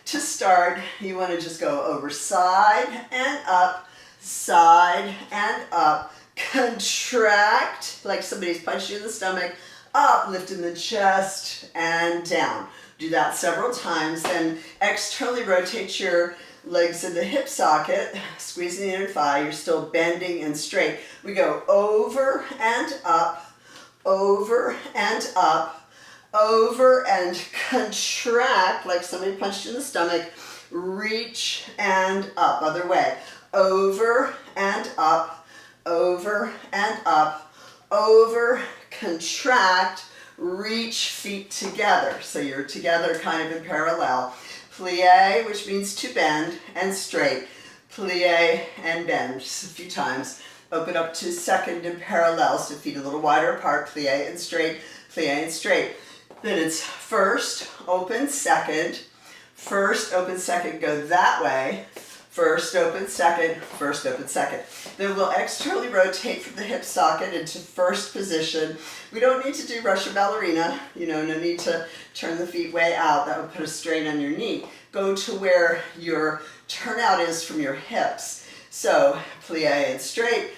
To start, you want to just go over side and up, contract like somebody's punched you in the stomach, up, lifting the chest, and down. Do that several times, then externally rotate your legs in the hip socket, squeezing the inner thigh. You're still bending and straight. We go over and up, over and up, over and contract like somebody punched you in the stomach. Reach and up, other way. Over and up, over and up, over, contract, reach, feet together. So you're together kind of in parallel. Plie, which means to bend, and straight. Plie and bend, just a few times. Open up to second in parallel, so feet a little wider apart. Plie and straight, plie and straight. Then it's first, open, second. First, open, second, go that way. First, open, second, first, open, second. Then we'll externally rotate from the hip socket into first position. We don't need to do Russian ballerina, no need to turn the feet way out. That would put a strain on your knee. Go to where your turnout is from your hips. So plie and straight,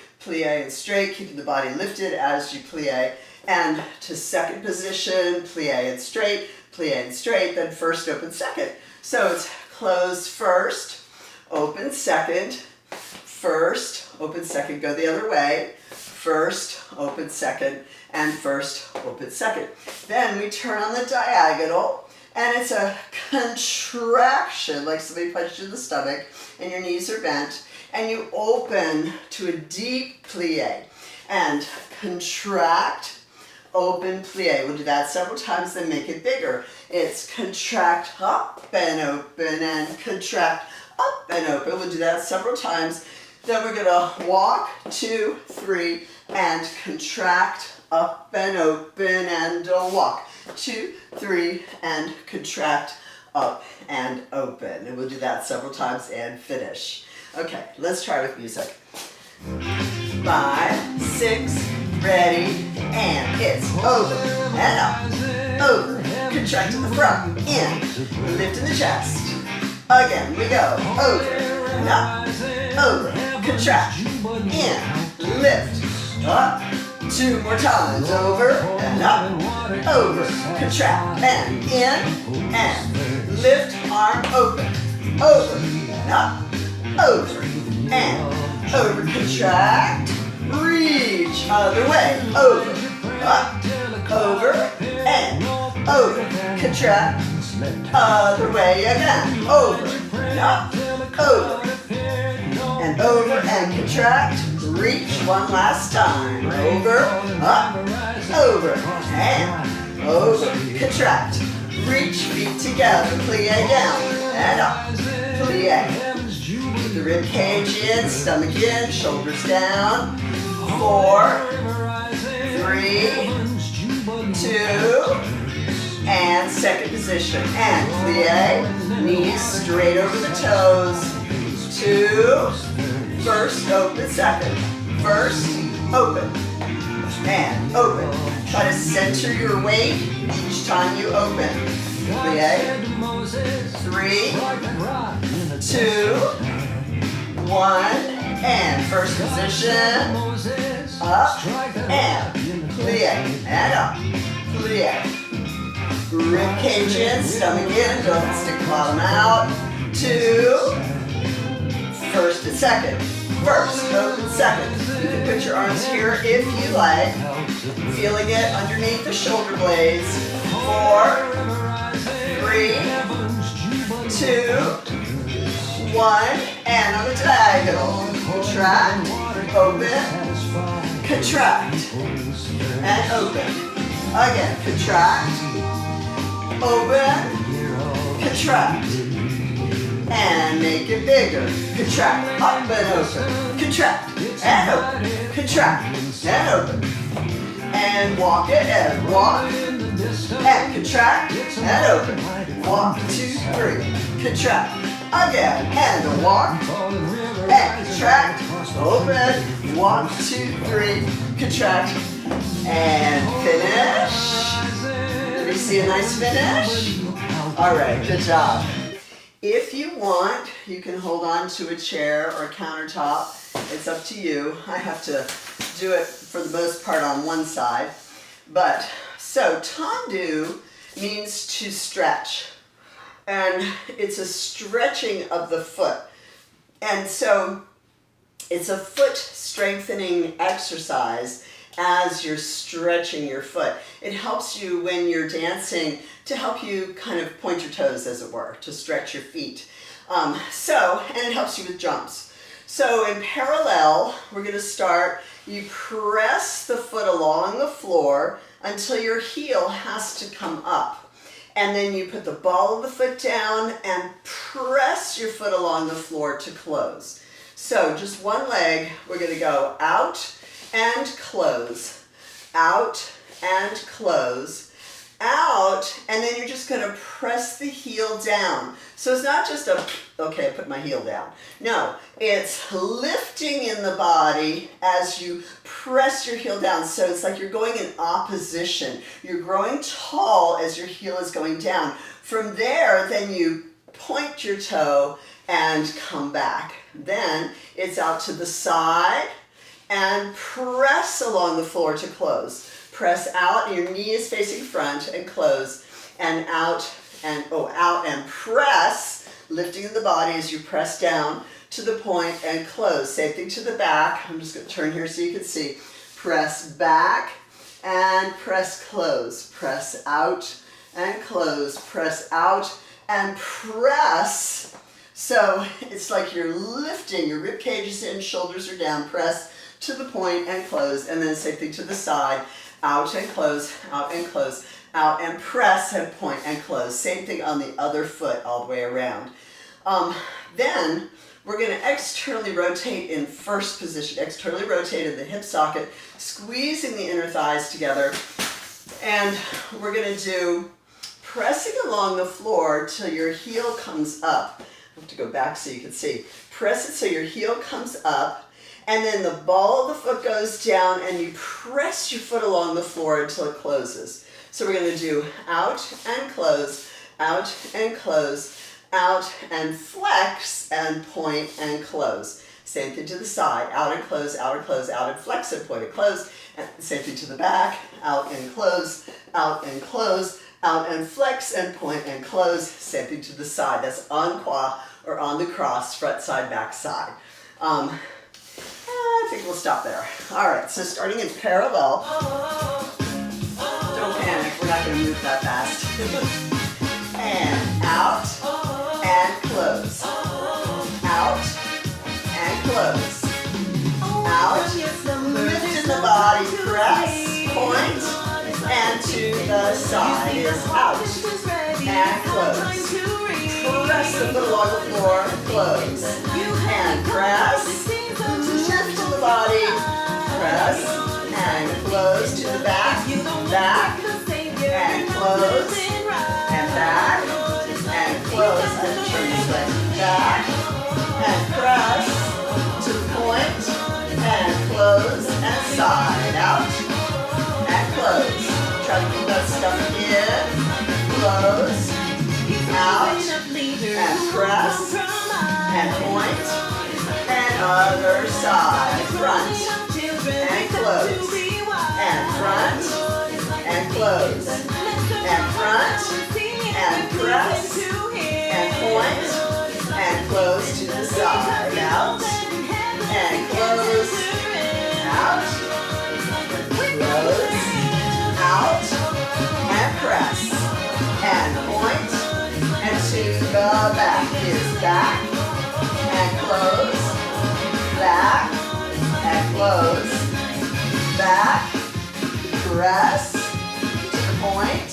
keeping the body lifted as you plie. And to second position, plie and straight, then first, open, second. So it's closed first, open second, first, open second, go the other way, first, open second, and first, open second. Then we turn on the diagonal, and it's a contraction, like somebody punched you in the stomach, and your knees are bent, and you open to a deep plie, and contract, open, plie. We'll do that several times, then make it bigger. It's contract, up and open, and contract, up and open. We'll do that several times. Then we're gonna walk, 2, 3, and contract, up and open, and walk. 2, 3, and contract, up and open. And we'll do that several times and finish. Okay, let's try with music. 5, 6, ready, and it's over and up, over, contract in the front, in, lift in the chest. Again, we go, over and up, over, contract, in, lift, up. 2 more times, over and up, over, contract, and in, and lift, arm open, over and up, over, and over, contract, reach, other way, over, up, over, and over, contract, other way again, over, and up, over, and over, and contract, reach, one last time, over, up, over, and over, contract, reach, feet together, plie down, and up, plie. Keep the rib cage in, stomach in, shoulders down. 4, 3, 2, and second position. And plie, knees straight over the toes. 2, first, open, second. First, open, and open. Try to center your weight each time you open. Plie, 3, 2, 1, and first position, up, and plie, and up, plie. Rib cage in, stomach in, don't stick the bottom out. 2, first and second. First, open, second. You can put your arms here if you like, feeling it underneath the shoulder blades. 4, 3, 2, 1, and on the diagonal, contract, open, contract, and open. Again, contract, open, contract, and make it bigger. Contract, up and open, contract, and open, contract, and open. And walk it, and walk, and contract, and open. Walk, 2, 3, contract. Again, and a walk, and contract, open, 1, 2, 3, contract, and finish. Did we see a nice finish? All right, good job. If you want, you can hold on to a chair or a countertop. It's up to you. I have to do it for the most part on one side. But, so tendu means to stretch. And it's a stretching of the foot. And so it's a foot strengthening exercise as you're stretching your foot. It helps you when you're dancing to help you kind of point your toes, as it were, to stretch your feet. And it helps you with jumps. So in parallel, we're going to start, you press the foot along the floor until your heel has to come up. And then you put the ball of the foot down and press your foot along the floor to close. So just one leg, we're going to go out and close, out and close, out, and then you're just going to press the heel down. So it's not just okay, I put my heel down. No, it's lifting in the body as you press your heel down. So it's like you're going in opposition. You're growing tall as your heel is going down. From there, then you point your toe and come back. Then it's out to the side and press along the floor to close. Press out, and your knee is facing front, and close, and out and press, lifting the body as you press down to the point and close. Same thing to the back. I'm just going to turn here so you can see. Press back and press close. Press out and close. Press out and press. So it's like you're lifting, your rib cage is in, shoulders are down, press to the point and close, and then same thing to the side, out and close, out and close, out and press and point and close. Same thing on the other foot all the way around. Then we're going to externally rotate in first position, externally rotate in the hip socket, squeezing the inner thighs together, and we're going to do pressing along the floor till your heel comes up. I have to go back so you can see. Press it so your heel comes up, and then the ball of the foot goes down, and you press your foot along the floor until it closes. So we're going to do out and close, out and close, out and flex, and point and close. Same thing to the side, out and close, out and close, out and flex, and point and close. And same thing to the back, out and close, out and close, out and flex, and point and close. Same thing to the side. That's en croix or on the cross, front side, back side. I think we'll stop there. All right, so starting in parallel. Don't panic, we're not going to move that fast. And out and close. Out and close. Out, lift in the body, press, point, and to the side is out and close. Press the foot along the floor, close, and press, lift to the body, press, and close to the back, back, and close, and back, and close, and turn this way, back, and press, to the point, and close, and side, out, and close. Try to keep that stomach in, close, out, and press, and point, and other side, front, and close, and front, and close, and front, and press, and point, and close to the side, out, and close, out, close, out, and press, and point, and to the back is back, and close, back, and close, back, press, to the point,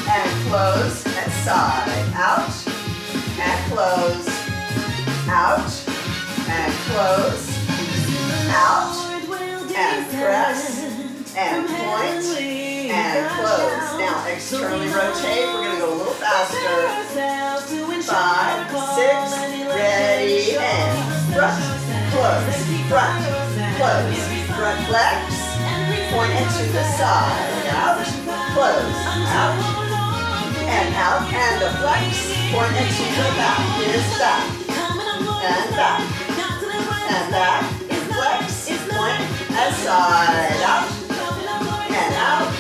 and close, and side, out, and close, out, and close, out, and press, and point, and close. Now externally rotate, we're going to go a little faster. 5, 6, ready, and front, close, front, flex, point into the side, out, close, out, and out, and a flex, point into the back, is back, and back, and back, flex, point, and side, out, and out,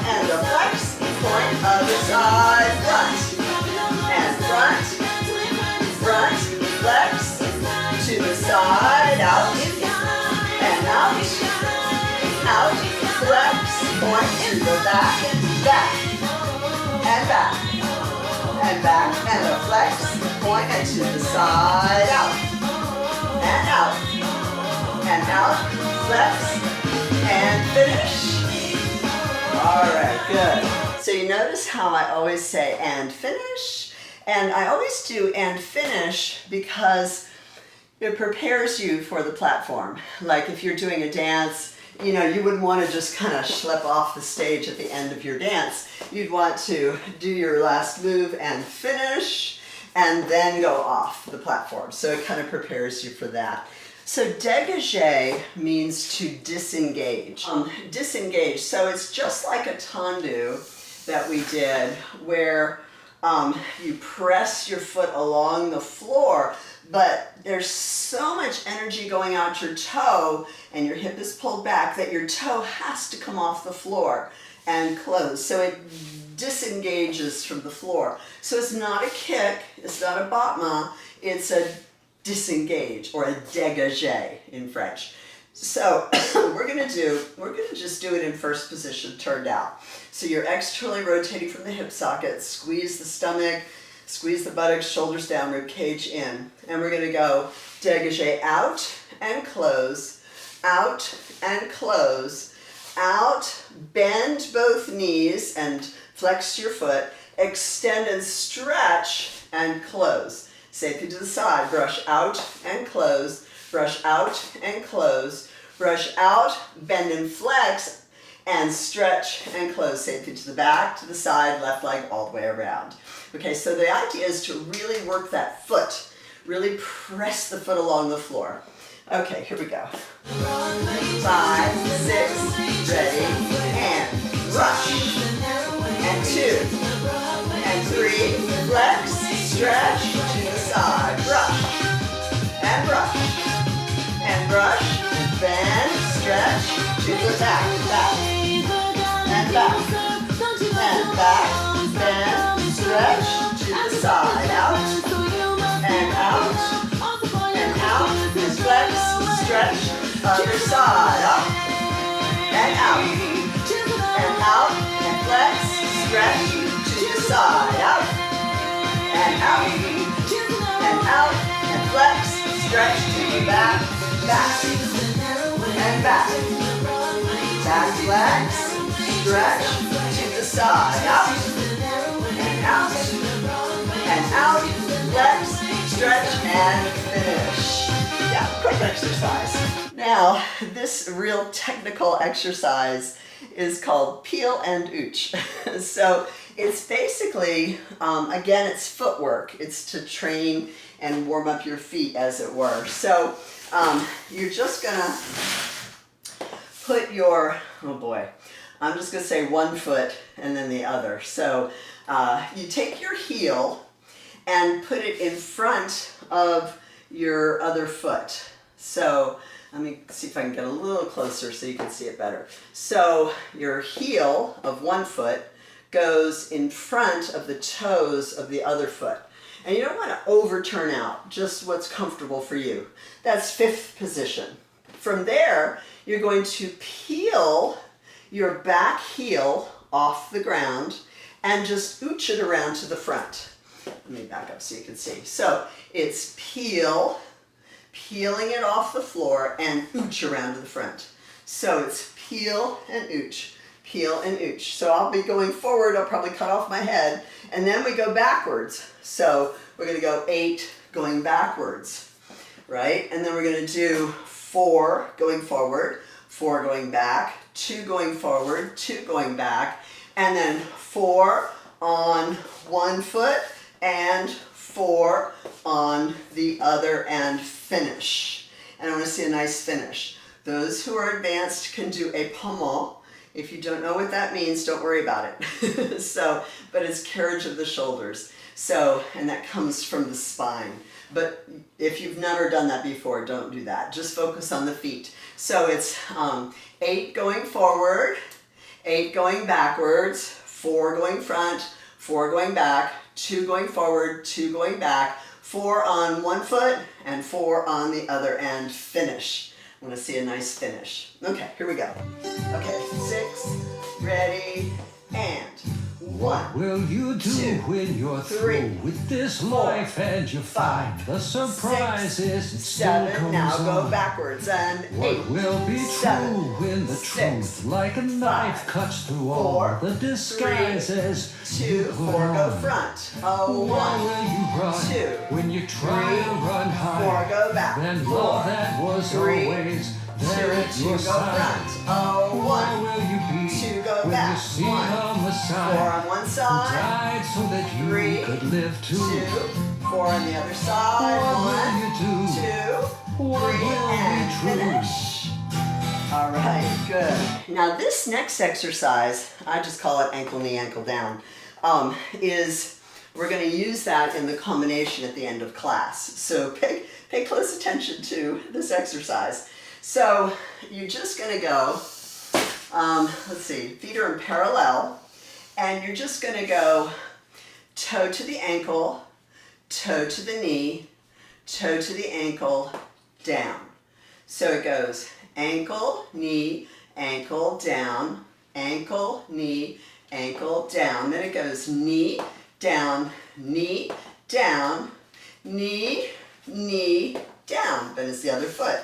and a flex, point, other side, front, and front, flex, to the side, out, and out, flex, point to the back, and back, and a flex, point and to the side, out, and out, flex, and finish. All right, good. So you notice how I always say and finish, and I always do and finish because it prepares you for the platform. Like if you're doing a dance, you know, you wouldn't want to just kind of schlep off the stage at the end of your dance. You'd want to do your last move and finish, and then go off the platform. So it kind of prepares you for that. So dégagé means to disengage. Disengage, so it's just like a tendu that we did where you press your foot along the floor, but there's so much energy going out your toe and your hip is pulled back that your toe has to come off the floor and close. So it disengages from the floor. So it's not a kick, it's not a battement, it's a disengage or a dégagé in French. So we're gonna just do it in first position, turned out. So you're externally rotating from the hip socket, squeeze the stomach, squeeze the buttocks, shoulders down, rib cage in. And we're gonna go dégagé out and close, out and close, out, bend both knees and flex your foot, extend and stretch and close. Safely to the side, brush out and close, brush out and close, brush out, bend and flex, and stretch and close. Safely to the back, to the side, left leg all the way around. Okay, so the idea is to really work that foot, really press the foot along the floor. Okay, here we go. 5, 6, ready, and rush, and 2, and 3, flex, stretch, to the side, brush, and brush, bend, stretch, to the back, and back, bend, stretch, to the side, out, and flex, stretch, other side, up, and flex, stretch, to the side, out, and flex, stretch, to the back, and back, flex, stretch, to the side, out, and flex, stretch, and finish. Yeah, quick exercise. Now, this real technical exercise is called peel and ooch. So it's basically, again, it's footwork. It's to train and warm up your feet, as it were. So you're just gonna put your, oh boy, I'm just gonna say one foot and then the other. So you take your heel and put it in front of your other foot. So let me see if I can get a little closer so you can see it better. So your heel of one foot goes in front of the toes of the other foot. And you don't want to overturn out, just what's comfortable for you. That's fifth position. From there, you're going to peel your back heel off the ground and just ooch it around to the front. Let me back up so you can see. So it's peeling it off the floor and ooch around to the front. So it's peel and ooch, peel and ooch. So I'll be going forward, I'll probably cut off my head, and then we go backwards. So we're gonna go 8 going backwards, right? And then we're gonna do 4 going forward, 4 going back, 2 going forward, 2 going back, and then 4 on one foot, and 4 on the other, and finish. And I want to see a nice finish. Those who are advanced can do a pommel If you don't know what that means, don't worry about it. So, but it's carriage of the shoulders. So, and that comes from the spine. But if you've never done that before, don't do that. Just focus on the feet. So it's 8 going forward, 8 going backwards, 4 going front, 4 going back, 2 going forward, 2 going back, 4 on one foot and 4 on the other end. Finish. I want to see a nice finish. Okay, here we go. Okay, 6, ready, and 1. What will you do 2, when you're 3, through with this 4, life and you find 5, the surprises 6, still 7. comes Now go on? backwards and 8. What will be 7, true when the 6, truth like a knife 5, cuts through 4, all the disguises 2, you 4, put go on? front. Why 1, will you run 2, when you try 3, to run 4, high? go back. Then 4, love that was 3, always 2, there at 2, your go side. front. Why 1, will you be 2, go when back. you see 1, on the 4 side? on one Who side, died so that you 3, could live 2, too? 4 on the other side. What will 1, you do? 2, What 3, will and be true? finish. All right, good. Now this next exercise, I just call it ankle, knee, ankle down, is we're going to use that in the combination at the end of class. So pay close attention to this exercise. So you're just going to go, let's see, feet are in parallel, and you're just going to go toe to the ankle, toe to the knee, toe to the ankle, down. So it goes ankle, knee, ankle, down, ankle, knee, ankle, down. Then it goes knee, down, knee, down, knee, knee, down. Then it's the other foot.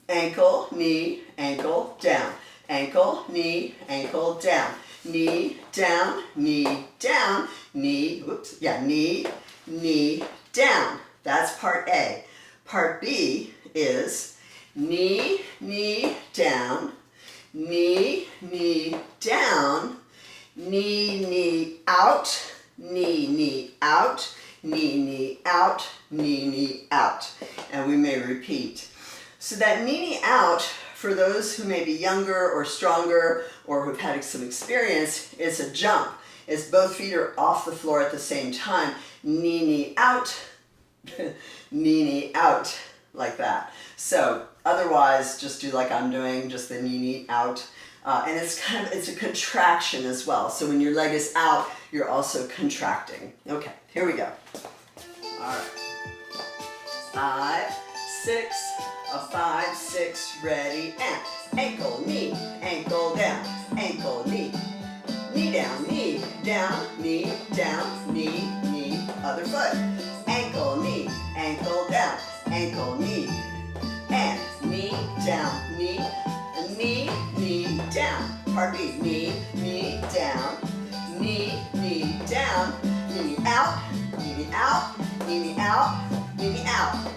Ankle, knee, ankle, down. Ankle, knee, ankle, down. Knee, down, knee, down, knee, knee, down. That's part A. Part B is knee, knee, down, knee, knee, down, knee, knee, out, knee, knee, out, knee, knee, out, knee, knee, out. And we may repeat. So that knee, knee, out, for those who may be younger or stronger or who've had some experience, is a jump. It's both feet are off the floor at the same time. Knee, knee, out, knee, knee, out, like that. So otherwise, just do like I'm doing, just the knee, knee, out. And it's a contraction as well. So when your leg is out, you're also contracting. Okay, here we go. All right. 5, 6, 5, 6, ready, and ankle, knee, ankle down, ankle, knee, knee down, knee down, knee down, knee, knee, other foot, ankle, knee, ankle down, ankle, knee, and knee down, knee, knee, knee down. Part B, knee, knee down, knee, knee down, knee out, knee out, knee out, knee out.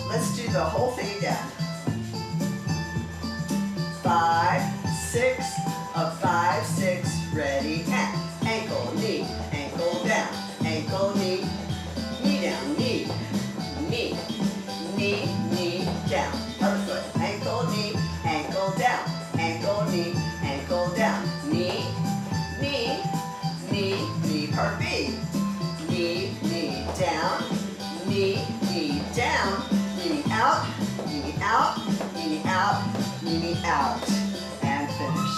Let's do the whole thing again. 5, 6, 5, 6, ready, and ankle, knee, ankle down, ankle, knee, knee down, knee, knee, knee, knee down. Other foot, ankle, knee, ankle down, ankle, knee, ankle down, knee, knee, knee, knee. Part B, knee, knee down, knee, knee down. Knee out, knee out, knee out, knee out, and finish.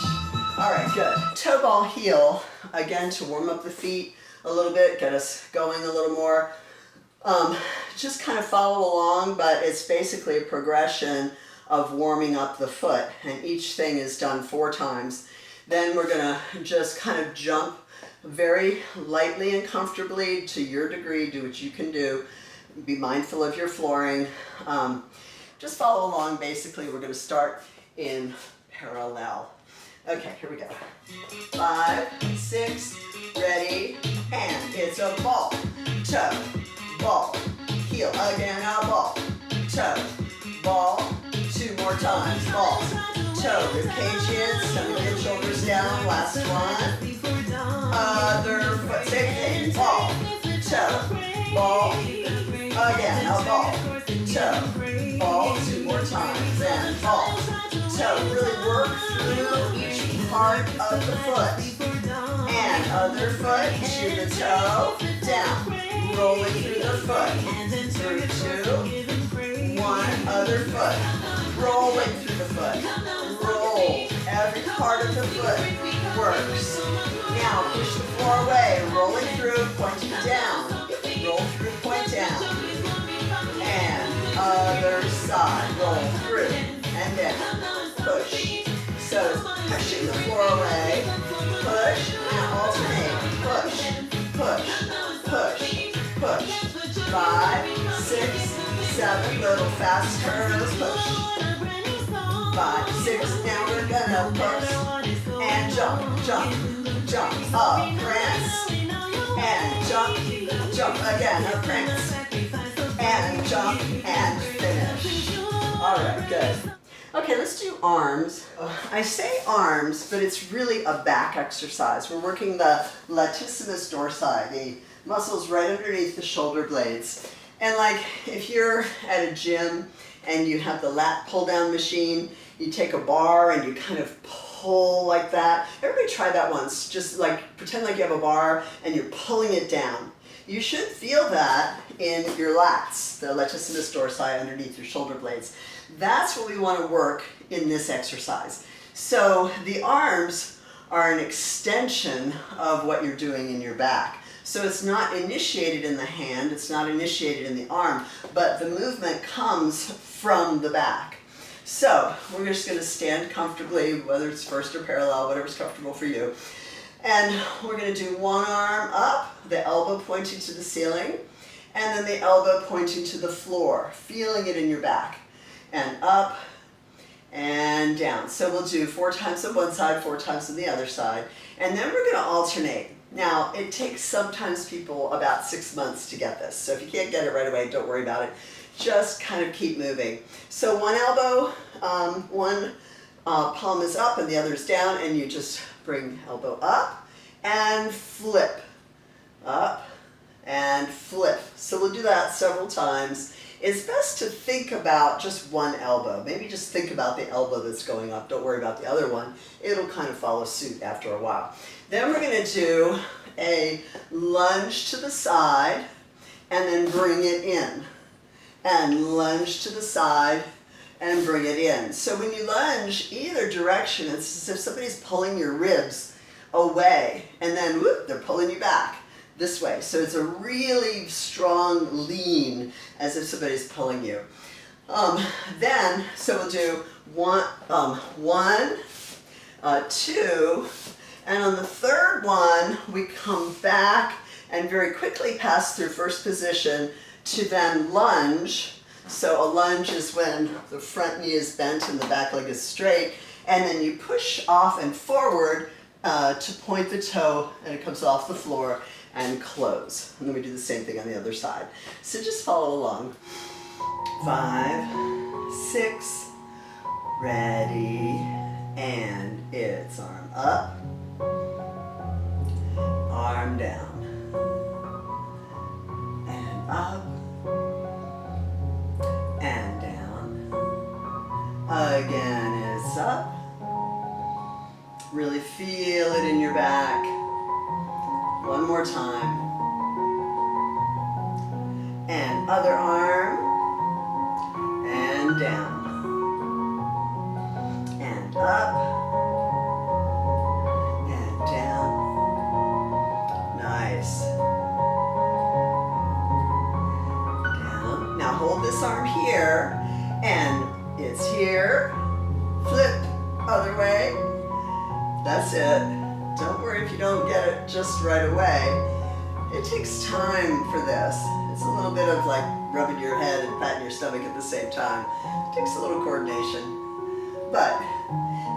All right, good. Toe ball heel, again to warm up the feet a little bit, get us going a little more. Just kind of follow along, but it's basically a progression of warming up the foot, and each thing is done 4 times. Then we're gonna just kind of jump very lightly and comfortably to your degree, do what you can do. Be mindful of your flooring. Just follow along. Basically, we're going to start in parallel. Okay, here we go. 5, 6, ready, and it's a ball, toe, ball, heel, again, a ball, toe, ball, 2 more times, ball, toe, rib cage in, stomach and shoulders down, last one, other foot, same thing, ball, toe, ball, again, a ball, toe, ball, 2 more times, and ball, toe. Really work through each part of the foot. And other foot to the toe, down. Rolling through the foot. Through two, one, other foot. Rolling through the foot. Roll. Every part of the foot works. Now push the floor away. Rolling through, pointing down. Roll through, point down. And other side. Roll through and down. Push. So pushing the floor away. Push. Now alternate. Push. Push. Push. Push. 5, 6, 7. Little fast curls. Push. 5, 6. Now we're gonna push and jump, jump, jump. Up, prance, and jump, jump again. A prance, and jump, and finish. All right, good. Okay, let's do arms. I say arms, but it's really a back exercise. We're working the latissimus dorsi, the muscles right underneath the shoulder blades. And like if you're at a gym and you have the lat pull down machine, you take a bar and you kind of pull like that. Everybody try that once. Just like pretend like you have a bar and you're pulling it down. You should feel that in your lats, the latissimus dorsi underneath your shoulder blades. That's what we want to work in this exercise. So the arms are an extension of what you're doing in your back. So it's not initiated in the hand, it's not initiated in the arm, but the movement comes from the back. So we're just going to stand comfortably, whether it's first or parallel, whatever's comfortable for you. And we're going to do one arm up, the elbow pointing to the ceiling, and then the elbow pointing to the floor, feeling it in your back. And up and down. So we'll do 4 times on one side, 4 times on the other side. And then we're going to alternate. Now, it takes sometimes people about 6 months to get this. So if you can't get it right away, don't worry about it. Just kind of keep moving. So one elbow, one palm is up and the other is down, and you just bring elbow up and flip. Up and flip. So we'll do that several times. It's best to think about just one elbow. Maybe just think about the elbow that's going up. Don't worry about the other one. It'll kind of follow suit after a while. Then we're going to do a lunge to the side and then bring it in. And lunge to the side and bring it in. So when you lunge either direction, it's as if somebody's pulling your ribs away and then whoop, they're pulling you back this way. So it's a really strong lean, as if somebody's pulling you. So we'll do one, 2, and on the third one, we come back and very quickly pass through first position to then lunge. So a lunge is when the front knee is bent and the back leg is straight, and then you push off and forward to point the toe, and it comes off the floor, and close. And then we do the same thing on the other side. So just follow along. 5, 6, ready, and it's arm up, arm down, and up, and down. Again, it's up. Really feel it in your back. One more time. And other arm. And down. And up. And down. Nice. Down. Now hold this arm here. And it's here. Flip. Other way. That's it. Don't worry if you don't get it just right away. It takes time for this. It's a little bit of like rubbing your head and patting your stomach at the same time. It takes a little coordination. But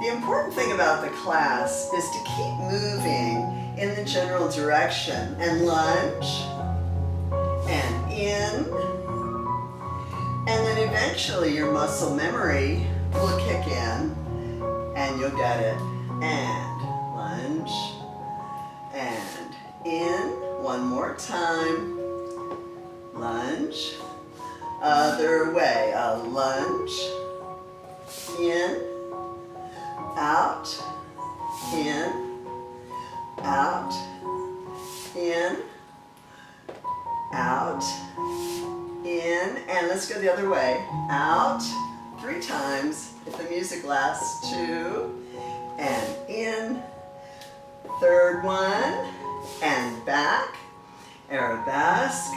the important thing about the class is to keep moving in the general direction and lunge and in. And then eventually your muscle memory will kick in and you'll get it. And lunge, and in, one more time, lunge, other way, a lunge, in, out, in, out, in, out, in, and let's go the other way. Out, 3 times, if the music lasts, 2, and in, 3rd one, and back, arabesque,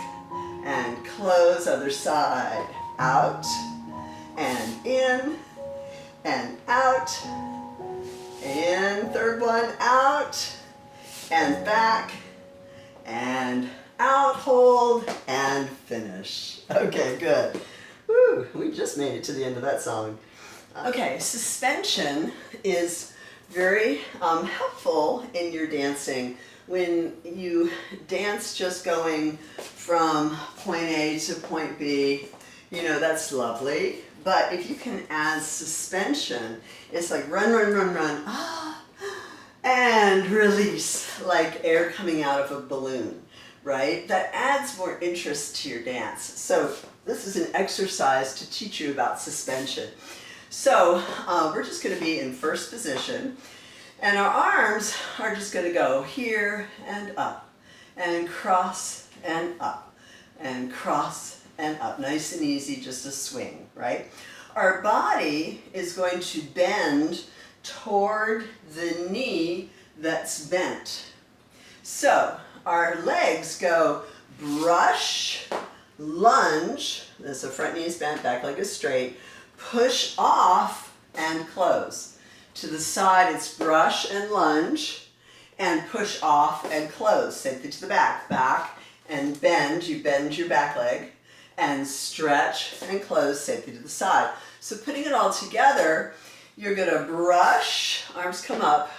and close, other side. Out, and in, and out, in, 3rd one, out, and back, and out, hold, and finish. Okay, good. Woo, we just made it to the end of that song. Okay, suspension is very helpful in your dancing. When you dance just going from point A to point B, you know, that's lovely. But if you can add suspension, it's like run, run, run, run, and release, like air coming out of a balloon, right? That adds more interest to your dance. So this is an exercise to teach you about suspension. So we're just going to be in first position, and our arms are just going to go here and up, and cross and up, and cross and up. Nice and easy, just a swing, right? Our body is going to bend toward the knee that's bent. So our legs go brush, lunge, this the front knee is bent, back leg is straight, push off and close. To the side it's brush and lunge and push off and close. Same thing to the back, back and bend, you bend your back leg and stretch and close, same thing to the side. So putting it all together, you're gonna brush, arms come up,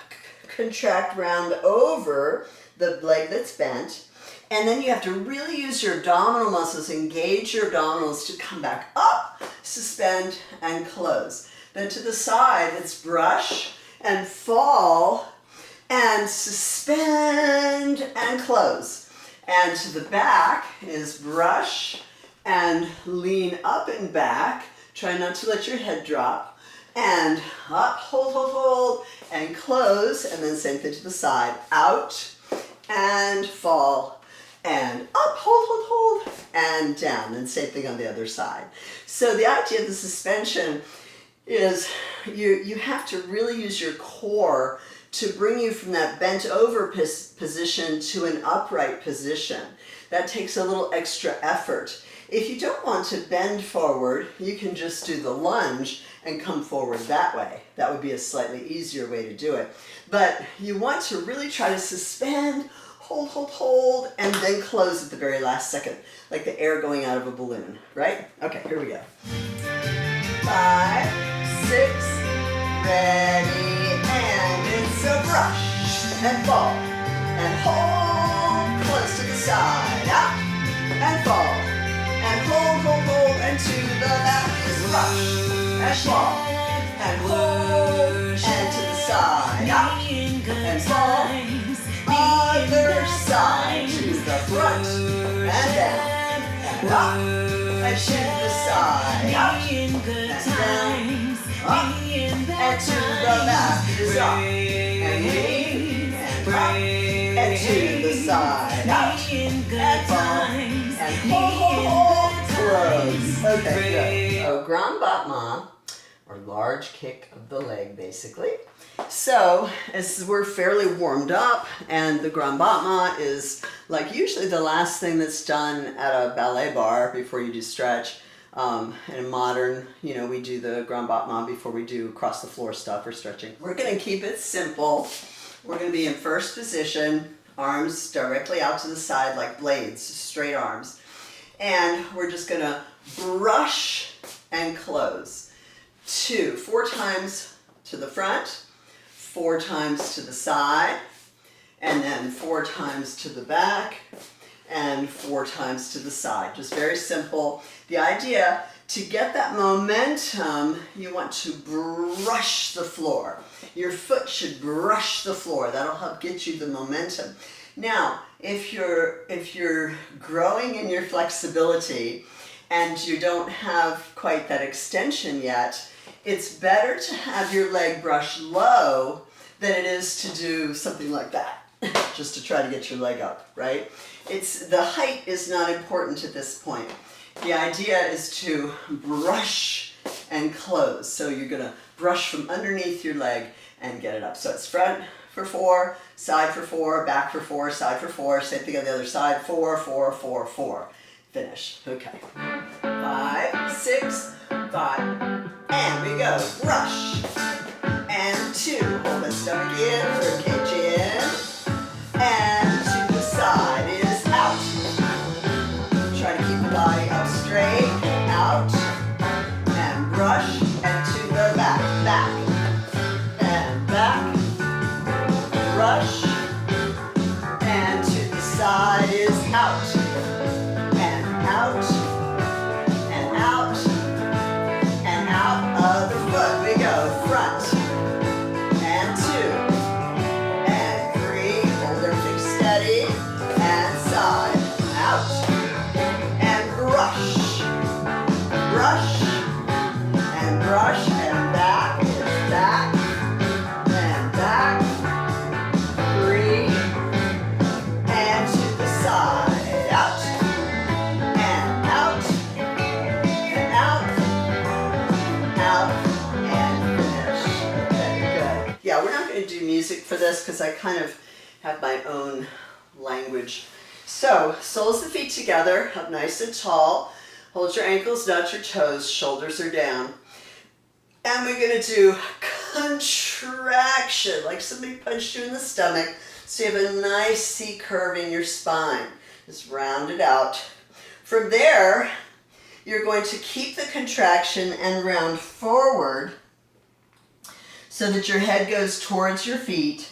contract round over the leg that's bent, and then you have to really use your abdominal muscles, engage your abdominals to come back up, suspend, and close. Then to the side, it's brush and fall and suspend and close. And to the back is brush and lean up and back. Try not to let your head drop. And up, hold, hold, hold, and close. And then same thing to the side. Out and fall. And up, hold, hold, hold, and down. And same thing on the other side. So the idea of the suspension is you have to really use your core to bring you from that bent over position to an upright position. That takes a little extra effort. If you don't want to bend forward, you can just do the lunge and come forward that way. That would be a slightly easier way to do it. But you want to really try to suspend, hold, hold, hold, and then close at the very last second, like the air going out of a balloon, right? Okay, here we go. 5, 6, ready, and it's a brush, and fall, and hold, close to the side, up, and fall, and hold, hold, hold, and to the back is brush, and fall, and hold, and to the side, up, and fall, other side, to the front, and down, and up, and to the side, up, and down, up, and to the back is up, and lean, and up, and to the side, up, and fall, and hold, close. Okay, good. So, grand battement, or large kick of the leg, basically. So, as we're fairly warmed up, and the grand battement is like usually the last thing that's done at a ballet bar before you do stretch. In modern, you know, we do the grand battement before we do across the floor stuff or stretching. We're going to keep it simple. We're going to be in first position, arms directly out to the side like blades, straight arms. And we're just going to brush and close. 4 times to the front, 4 times to the side, and then 4 times to the back, and 4 times to the side. Just very simple. The idea, to get that momentum, you want to brush the floor. Your foot should brush the floor. That'll help get you the momentum. Now, if you're growing in your flexibility and you don't have quite that extension yet, it's better to have your leg brush low than it is to do something like that, just to try to get your leg up, right? The height is not important at this point. The idea is to brush and close. So you're gonna brush from underneath your leg and get it up. So it's front for 4, side for 4, back for 4, side for 4, same thing on the other side, 4, 4, 4, 4. Finish, okay. 5, 6, 5, and we go. Brush, and 2, hold the stomach in, ribcage in, and to the side is out. Try to keep the body up straight, out, and brush, and to the back, and back, brush, and to the side is out, and out, and out, and out of the foot. We go front, and 2, and 3, hold everything steady, and side, out, and brush, brush, and brush, and back, is back, and back, 3, and to the side, out, and out, and out, out, and finish. Okay, good. Yeah, we're not going to do music for this because I kind of have my own language. So, soles of the feet together, up nice and tall. Hold your ankles, not your toes, shoulders are down. And we're going to do contraction, like somebody punched you in the stomach. So you have a nice C curve in your spine. Just round it out. From there, you're going to keep the contraction and round forward so that your head goes towards your feet.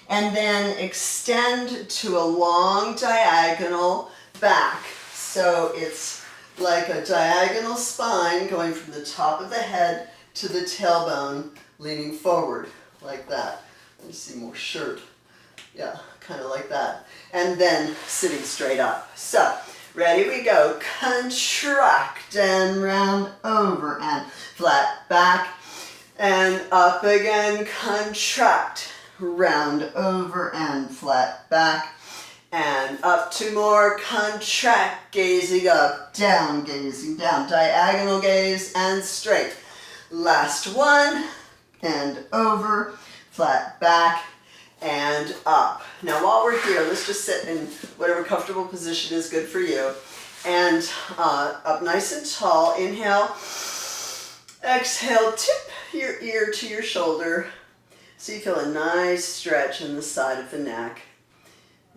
And then extend to a long diagonal back. So it's like a diagonal spine going from the top of the head to the tailbone, leaning forward like that. Let me see more shirt. Yeah, kind of like that. And then sitting straight up. So, ready, we go. Contract and round over and flat back and up again. Contract, round over and flat back. And up 2 more, contract, gazing up, down, gazing down, diagonal gaze and straight. Last one, and over, flat back, and up. Now while we're here, let's just sit in whatever comfortable position is good for you. And up nice and tall, inhale, exhale, tip your ear to your shoulder. So you feel a nice stretch in the side of the neck.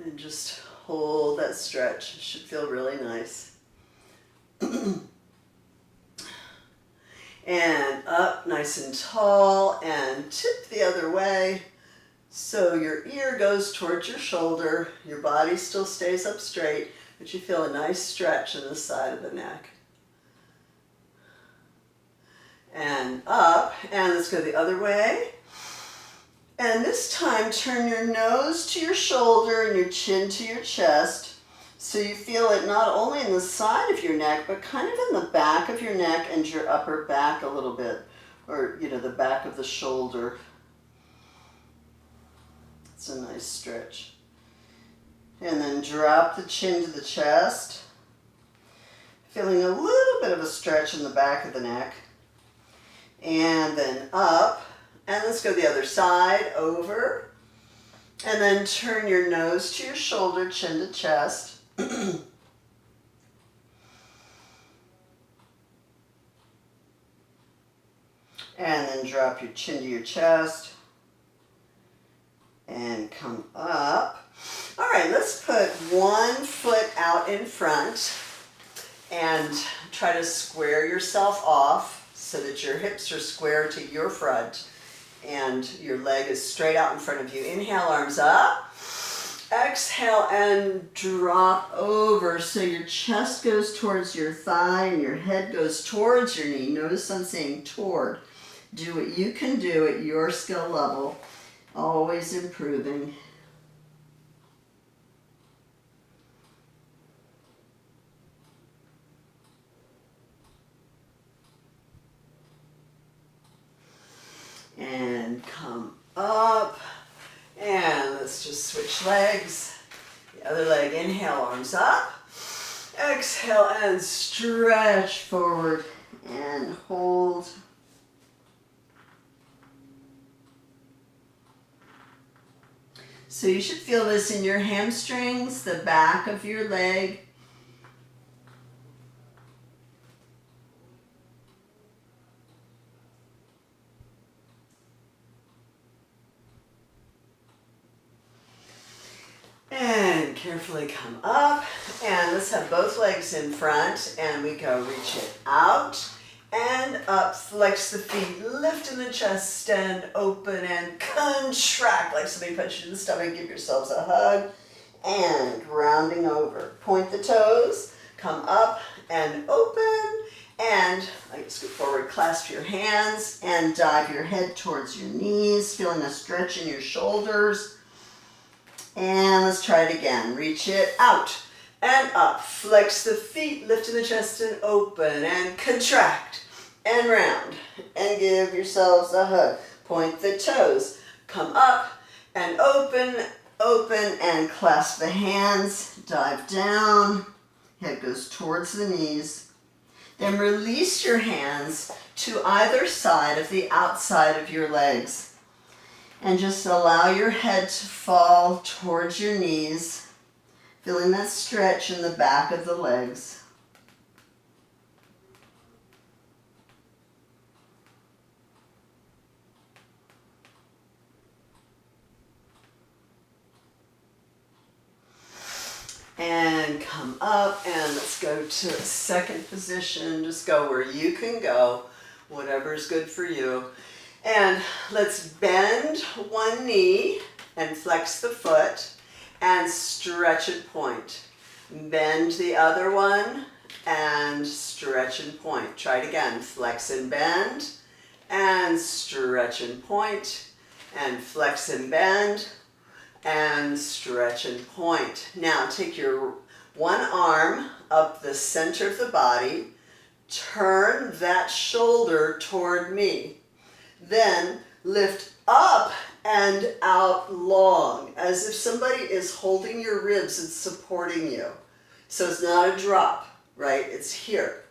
And just hold that stretch. It should feel really nice. And up nice and tall and tip the other way. So your ear goes towards your shoulder. Your body still stays up straight, but you feel a nice stretch in the side of the neck. And up, and let's go the other way. And this time, turn your nose to your shoulder and your chin to your chest. So you feel it not only in the side of your neck, but kind of in the back of your neck and your upper back a little bit. Or, you know, the back of the shoulder. It's a nice stretch. And then drop the chin to the chest. Feeling a little bit of a stretch in the back of the neck. And then up. And let's go the other side, over. And then turn your nose to your shoulder, chin to chest. And then drop your chin to your chest. And come up. All right, let's put one foot out in front. And try to square yourself off so that your hips are square to your front. And your leg is straight out in front of you. Inhale, arms up. Exhale and drop over. So your chest goes towards your thigh and your head goes towards your knee. Notice I'm saying toward. Do what you can do at your skill level. Always improving. And come up. Switch legs. The other leg, inhale, arms up. Exhale and stretch forward and hold. So you should feel this in your hamstrings, the back of your leg. And carefully come up, and let's have both legs in front, and we go reach it out and up, flex the feet, lift in the chest, stand open and contract like somebody punched you in the stomach. Give yourselves a hug and rounding over. Point the toes, come up and open, and like scoot forward, clasp your hands and dive your head towards your knees, feeling a stretch in your shoulders. And let's try it again. Reach it out and up. Flex the feet, lift in the chest and open and contract and round. And give yourselves a hug. Point the toes. Come up and open, open and clasp the hands. Dive down. Head goes towards the knees. Then release your hands to either side of the outside of your legs. And just allow your head to fall towards your knees, feeling that stretch in the back of the legs. And come up, and let's go to a second position. Just go where you can go, whatever's good for you. And let's bend one knee and flex the foot and stretch and point. Bend the other one and stretch and point. Try it again. Flex and bend and stretch and point and flex and bend and stretch and point. Now take your one arm up the center of the body. Turn that shoulder toward me. Then lift up and out long, as if somebody is holding your ribs and supporting you. So it's not a drop, right? It's here.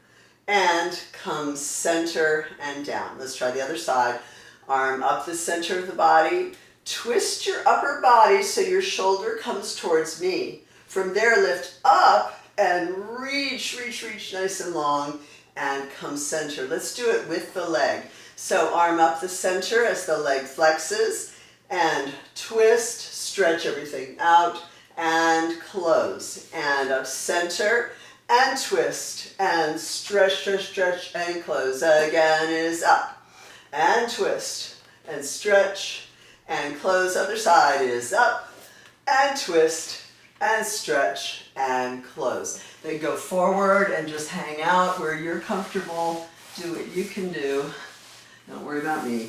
And come center and down. Let's try the other side. Arm up the center of the body. Twist your upper body so your shoulder comes towards me. From there, lift up and reach nice and long and come center. Let's do it with the leg. So arm up the center as the leg flexes and twist, stretch everything out and close. And up center and twist and stretch and close. Again is up and twist and stretch and close. Other side is up and twist and stretch and close. Then go forward and just hang out where you're comfortable. Do what you can do. Don't worry about me.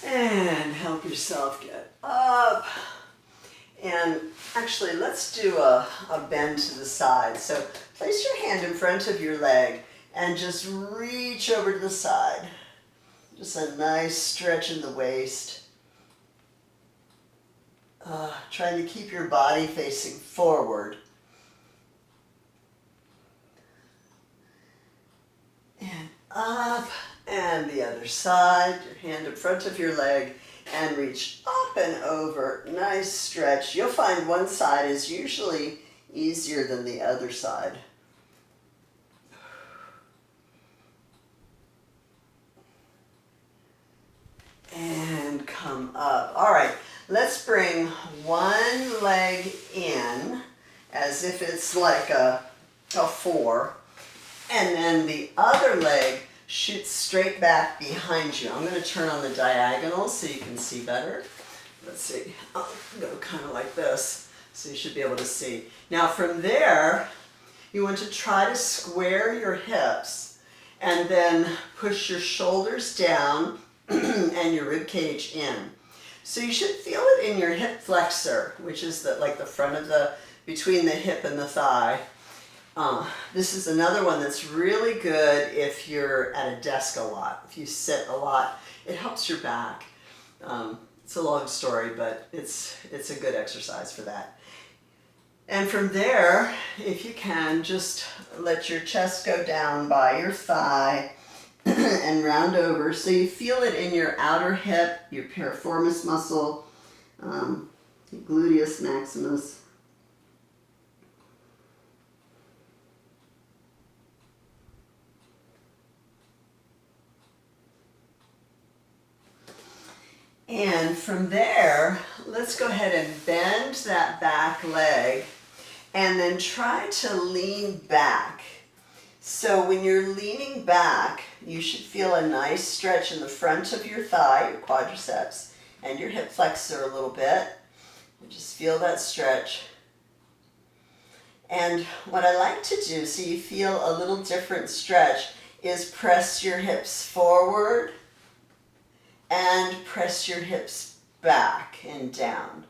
And help yourself get up. And actually, let's do a bend to the side. So place your hand in front of your leg and just reach over to the side. Just a nice stretch in the waist. Trying to keep your body facing forward. And up, and the other side. Your hand in front of your leg and reach up and over. Nice stretch. You'll find one side is usually easier than the other side. And come up. All right, let's bring one leg in as if it's like a 4. And then the other leg shoots straight back behind you. I'm going to turn on the diagonal so you can see better. Let's see. I'll go kind of like this so you should be able to see. Now from there, you want to try to square your hips and then push your shoulders down and your rib cage in. So you should feel it in your hip flexor, which is like the front of between the hip and the thigh. This is another one that's really good if you're at a desk a lot, if you sit a lot. It helps your back. It's a long story, but it's a good exercise for that. And from there, if you can, just let your chest go down by your thigh and round over so you feel it in your outer hip, your piriformis muscle, your gluteus maximus. And from there, let's go ahead and bend that back leg and then try to lean back. So when you're leaning back, you should feel a nice stretch in the front of your thigh, your quadriceps, and your hip flexor a little bit. And just feel that stretch. And what I like to do, so you feel a little different stretch, is press your hips forward and press your hips back and down.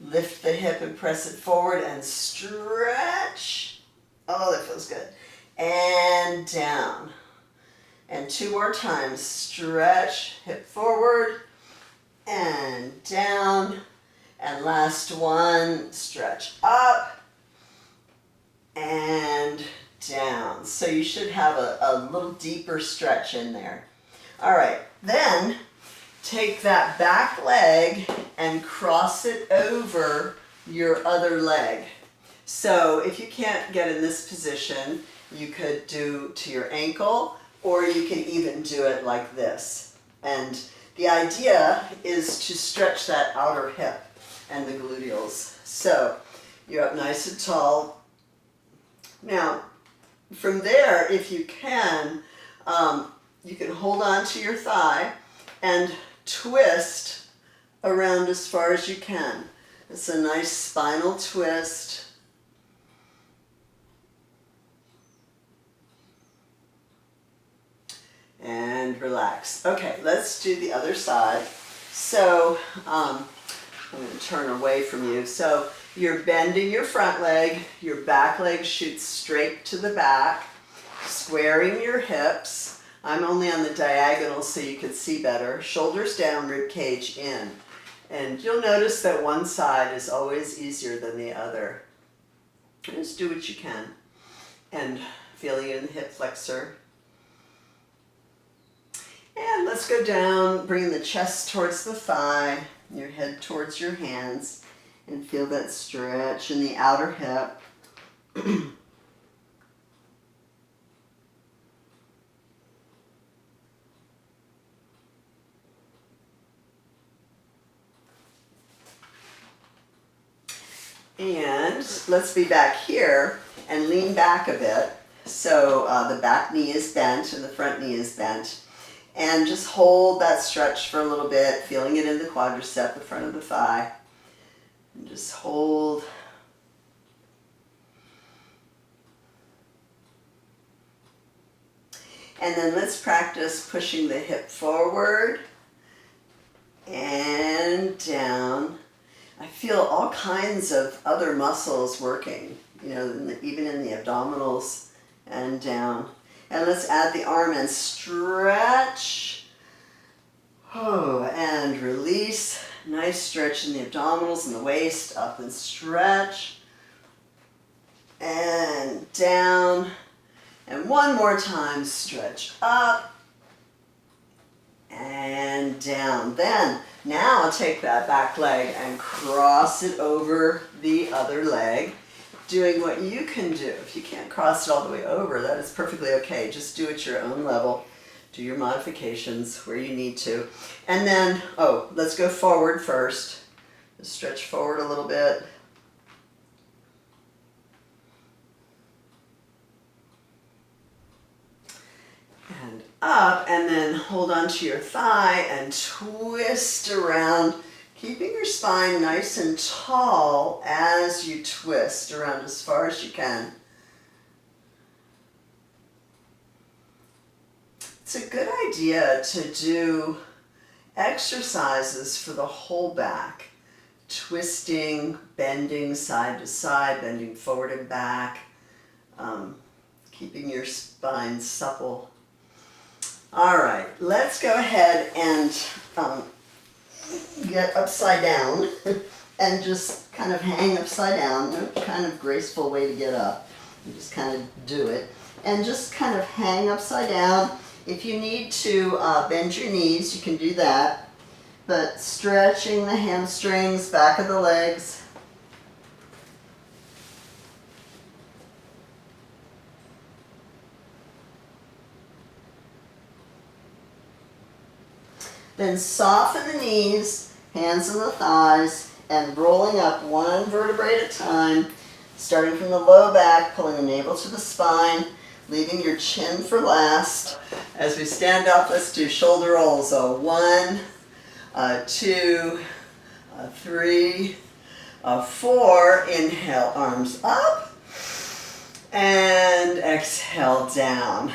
Lift the hip and press it forward and stretch. Oh, that feels good. And down. And 2 more times. Stretch, hip forward and down. And last one, stretch up and down. So you should have a little deeper stretch in there. All right, then take that back leg and cross it over your other leg. So if you can't get in this position, you could do to your ankle, or you can even do it like this. And the idea is to stretch that outer hip and the gluteals. So you're up nice and tall. Now, from there, if you can hold on to your thigh and twist around as far as you can. It's a nice spinal twist. And relax. Okay, let's do the other side. So I'm going to turn away from you. So you're bending your front leg, your back leg shoots straight to the back, squaring your hips. I'm only on the diagonal so you can see better. Shoulders down, rib cage in. And you'll notice that one side is always easier than the other. Just do what you can. And feeling in the hip flexor. And let's go down, bring the chest towards the thigh, your head towards your hands, and feel that stretch in the outer hip. And let's be back here and lean back a bit. So the back knee is bent and the front knee is bent. And just hold that stretch for a little bit, feeling it in the quadricep, the front of the thigh. And just hold. And then let's practice pushing the hip forward and down. I feel all kinds of other muscles working, you know, even in the abdominals and down. And let's add the arm and stretch. Oh, and release. Nice stretch in the abdominals and the waist. Up and stretch. And down. And one more time, stretch up. And down. Then, now I'll take that back leg and cross it over the other leg, doing what you can do. If you can't cross it all the way over, that is perfectly okay. Just do it at your own level. Do your modifications where you need to. And then, let's go forward first. Just stretch forward a little bit. And up, and then hold onto your thigh and twist around, keeping your spine nice and tall as you twist around as far as you can. It's a good idea to do exercises for the whole back. Twisting, bending side to side, bending forward and back, keeping your spine supple. All right, let's go ahead and get upside down and just kind of hang upside down. No kind of graceful way to get up. You just kind of do it. And just kind of hang upside down. If you need to bend your knees, you can do that. But stretching the hamstrings, back of the legs. Then soften the knees, hands on the thighs, and rolling up one vertebrae at a time, starting from the low back, pulling the navel to the spine, leaving your chin for last. As we stand up, let's do shoulder rolls. So 1, 2, 3, 4. Inhale, arms up, and exhale down.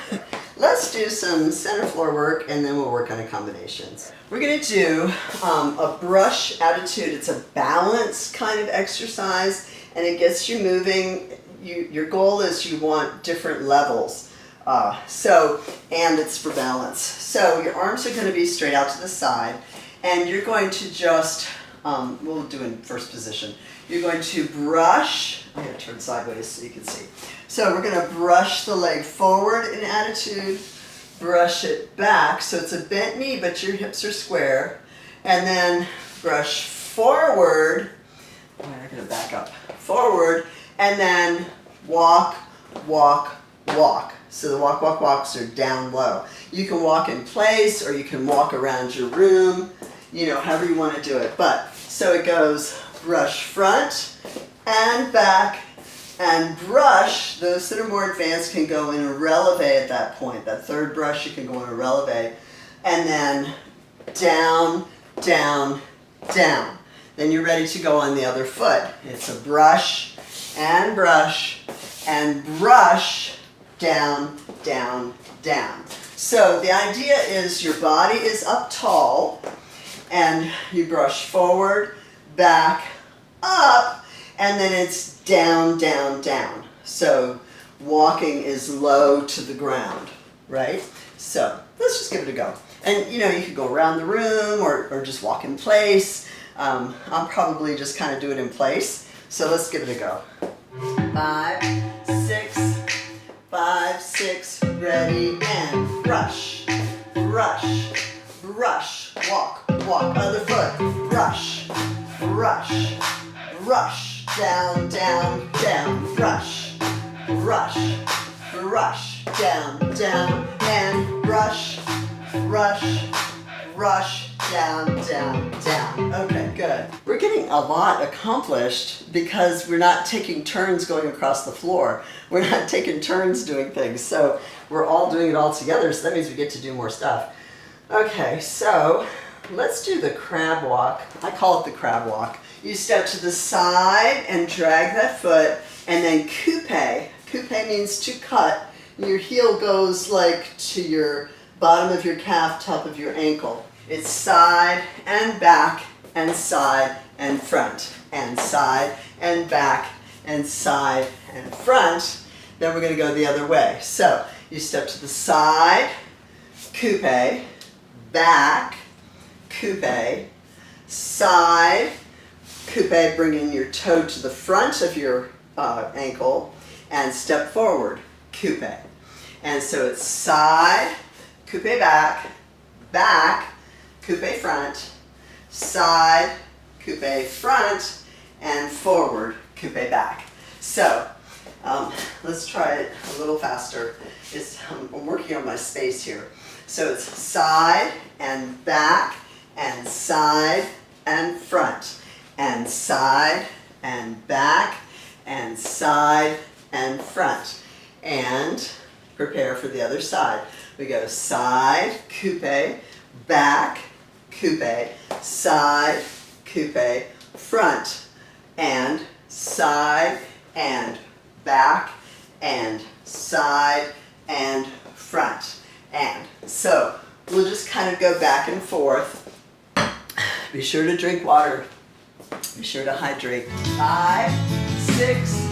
Let's do some center floor work, and then we'll work on combinations. We're going to do a brush attitude. It's a balance kind of exercise, and it gets you moving. Your goal is you want different levels. And it's for balance. So your arms are going to be straight out to the side, and you're going to just, we'll do in first position. You're going to brush, I'm going to turn sideways so you can see. So we're going to brush the leg forward in attitude, brush it back, so it's a bent knee, but your hips are square, and then brush forward, I'm going to back up, forward, and then walk, walk, walk. So the walk, walk, walks are down low. You can walk in place, or you can walk around your room, you know, however you want to do it. But, so it goes brush front and back, and brush. Those that are more advanced can go in a releve at that point. That third brush, you can go in a releve. And then down, down, down. Then you're ready to go on the other foot. It's a brush, and brush, down, down, down. So the idea is your body is up tall, and you brush forward, back, up, and then it's down, down, down. So walking is low to the ground, right? So let's just give it a go. And you know, you could go around the room or just walk in place. I'll probably just kind of do it in place. So let's give it a go. 5, 6, 5, 6, ready, and brush, brush, brush, walk, walk, other foot, brush, brush, brush, down, down, down, brush, brush, brush, down, down, and brush, brush, brush, down, down, down. Okay, good. We're getting a lot accomplished because we're not taking turns going across the floor. We're not taking turns doing things. So we're all doing it all together, so that means we get to do more stuff. Okay, so let's do the crab walk. I call it the crab walk. You step to the side and drag that foot, and then coupe. Coupe means to cut. Your heel goes like to your bottom of your calf, top of your ankle. It's side and back and side and front and side and back and side and front. Then we're going to go the other way. So you step to the side, coupe, back, coupe, side, coupe, bringing your toe to the front of your ankle, and step forward, coupe. And so it's side, coupe back, back, coupe front, side, coupe front, and forward, coupe back. So let's try it a little faster. I'm working on my space here. So it's side and back and side and front and side and back and side and front. And prepare for the other side. We go side, coupe, back, coupe, side, coupe, front, and side, and back, and side, and front. And so we'll just kind of go back and forth. Be sure to drink water. Be sure to hydrate. 5, 6,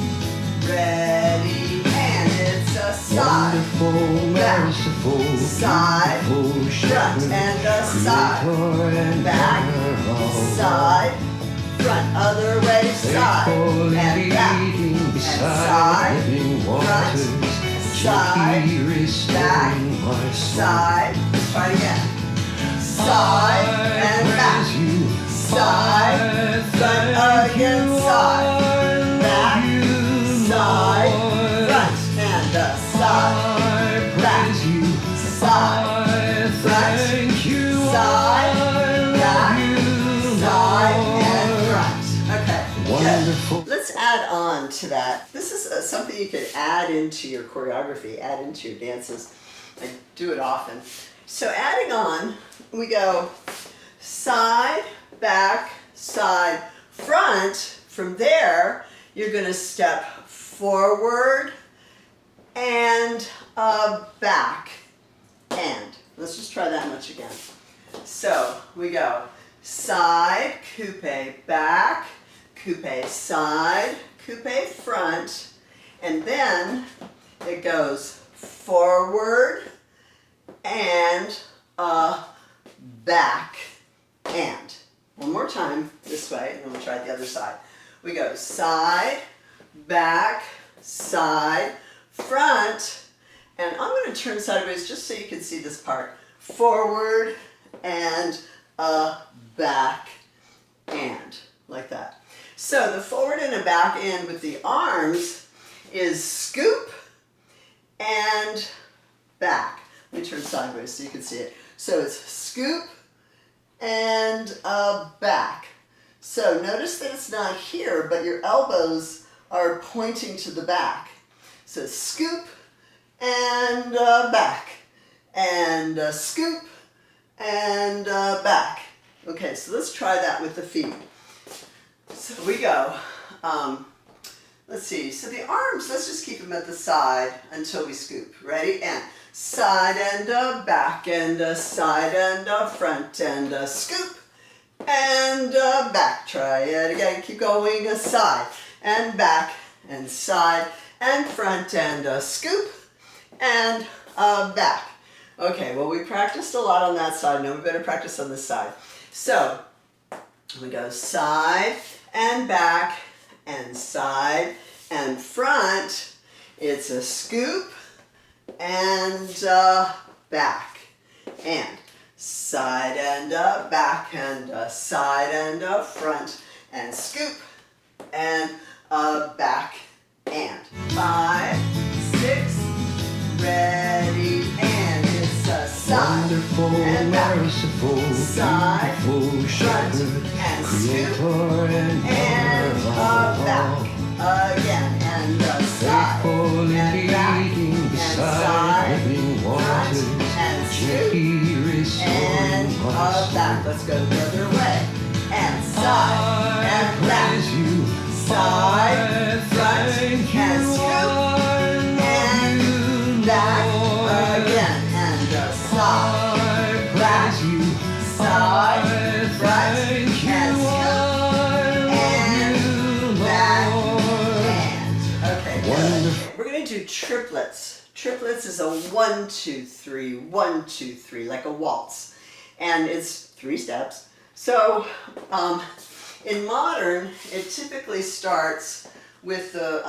ready, and it's a side, Wonderful, back, merciful, side, beautiful front, shepherd, and a side, creator and back, lover of side, front, other way, side, faithful and back, leading and beside side, living front, waters, side, gently restoring my soul. side, let's try it again, side, and back, praise you, side, front, again, side, back, side, front, and a side, back, praise you, side, front, thank you, side, back, side, and front. Okay, wonderful. good. Let's add on to that. This is something you could add into your choreography, add into your dances. I do it often. So adding on, we go side, back, side, front. From there, you're going to step forward and back, and let's just try that much again. So we go side, coupe, back, coupe, side, coupe, front, and then it goes forward and back, and one more time this way, and then we'll try it the other side. We go side, back, side, front, and I'm going to turn sideways just so you can see this part. Forward and back, and like that. So the forward and a back end with the arms is scoop and back. Let me turn sideways so you can see it. So it's scoop and back. So notice that it's not here, but your elbows are pointing to the back. So scoop and back, and scoop and back. Okay, so let's try that with the feet. So we go. Let's see. So the arms, let's just keep them at the side until we scoop. Ready? And side and back, and side and front, and scoop and back. Try it again. Keep going. Side and back, and side and front, and scoop and back. Okay, well, we practiced a lot on that side. Now we better practice on this side. So we go side and back, and side and front. It's a scoop and back, and side and back, and side and front, and scoop and back, and 5, 6, ready, and it's a side Wonderful, and back, merciful, side, beautiful front, shepherd, and scoop creator and lover back of again, and side faithful and back, leading and beside side, living front, waters, and scoop gently restoring and my soul. back. Let's go the other way, and side and back, praise you, side, front, thank you, and scoop and back again, and side, back, praise you, side, front, thank and you, scoop and back, and okay, Wonderful. good. We're gonna do triplets. Triplets is a 1, 2, 3, 1, 2, 3, like a waltz, and it's 3 steps. So in modern, it typically starts with the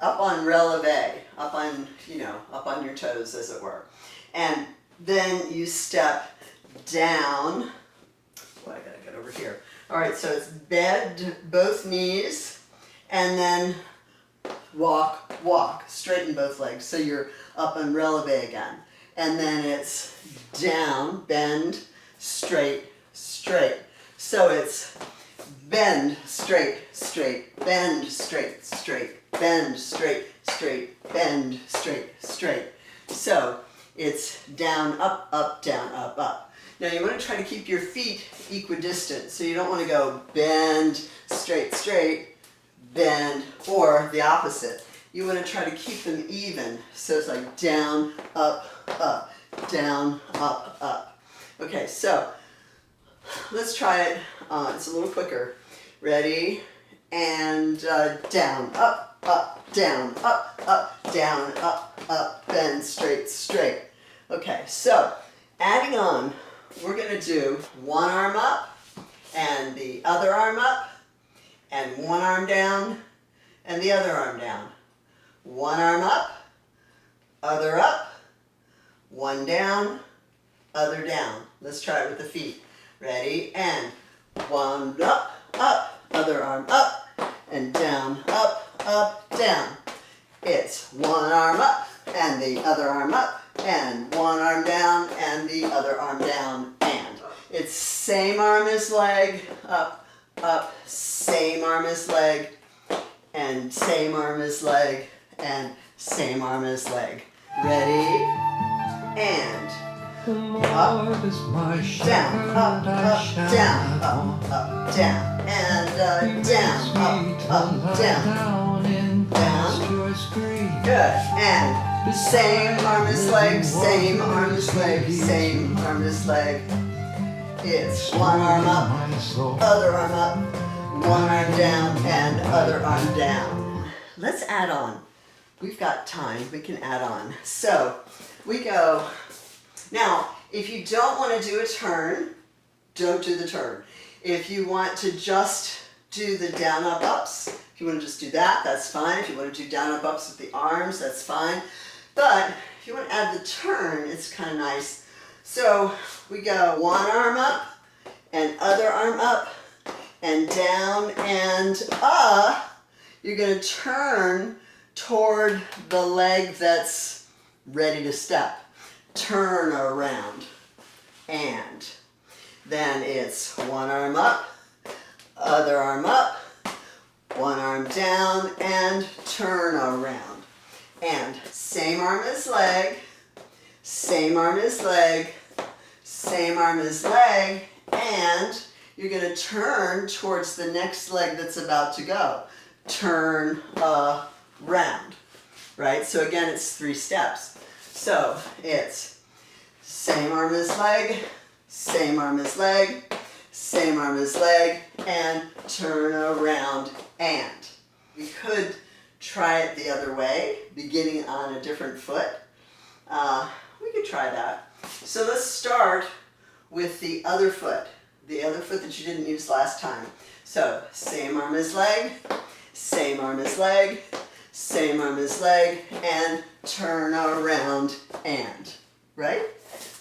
up on releve, up on, up on your toes, as it were, and then you step down. Well, I gotta get over here. All right, so it's bend both knees, and then walk, walk, straighten both legs. So you're up on releve again. And then it's down, bend, straight, straight. So it's bend, straight, straight, bend, straight, straight, bend, straight, straight, bend, straight, straight. So it's down, up, down, up. Now you want to try to keep your feet equidistant. So you don't want to go bend, straight, straight, bend, or the opposite. You want to try to keep them even. So it's like down, up, down, up. Okay, so Let's try it. It's a little quicker. Ready? And down, up, down, up, bend, straight, straight. Okay, so adding on, we're going to do one arm up and the other arm up and one arm down and the other arm down. One arm up, other up, one down, other down. Let's try it with the feet. Ready? And one up, other arm up, and down, up, down. It's one arm up, and the other arm up, and one arm down, and the other arm down, and. It's same arm as leg, up, same arm as leg, and same arm as leg, and same arm as leg. Ready? And The Lord is my shepherd, down, up, down, up, down, and down, up, down, in down. pastures green. Good. And same arm as leg, same arm as leg, same arm as leg. It's one arm up, My soul. other arm up, one arm down, and other arm down. Let's add on. We've got time, we can add on. So we go. Now, if you don't want to do a turn, don't do the turn. If you want to just do the down, up, ups, if you want to just do that, that's fine. If you want to do down, up, ups with the arms, that's fine. But if you want to add the turn, it's kind of nice. So we go one arm up and other arm up and down and up. You're going to turn toward the leg that's ready to step. Turn around. And then it's one arm up, other arm up, one arm down, and turn around. And same arm as leg, same arm as leg, same arm as leg, and you're going to turn towards the next leg that's about to go. Turn around, right? So again, it's 3 steps. So it's same arm as leg, same arm as leg, same arm as leg, and turn around and. We could try it the other way, beginning on a different foot. We could try that. So let's start with the other foot that you didn't use last time. So same arm as leg, same arm as leg, same arm as leg, and turn around and. Right?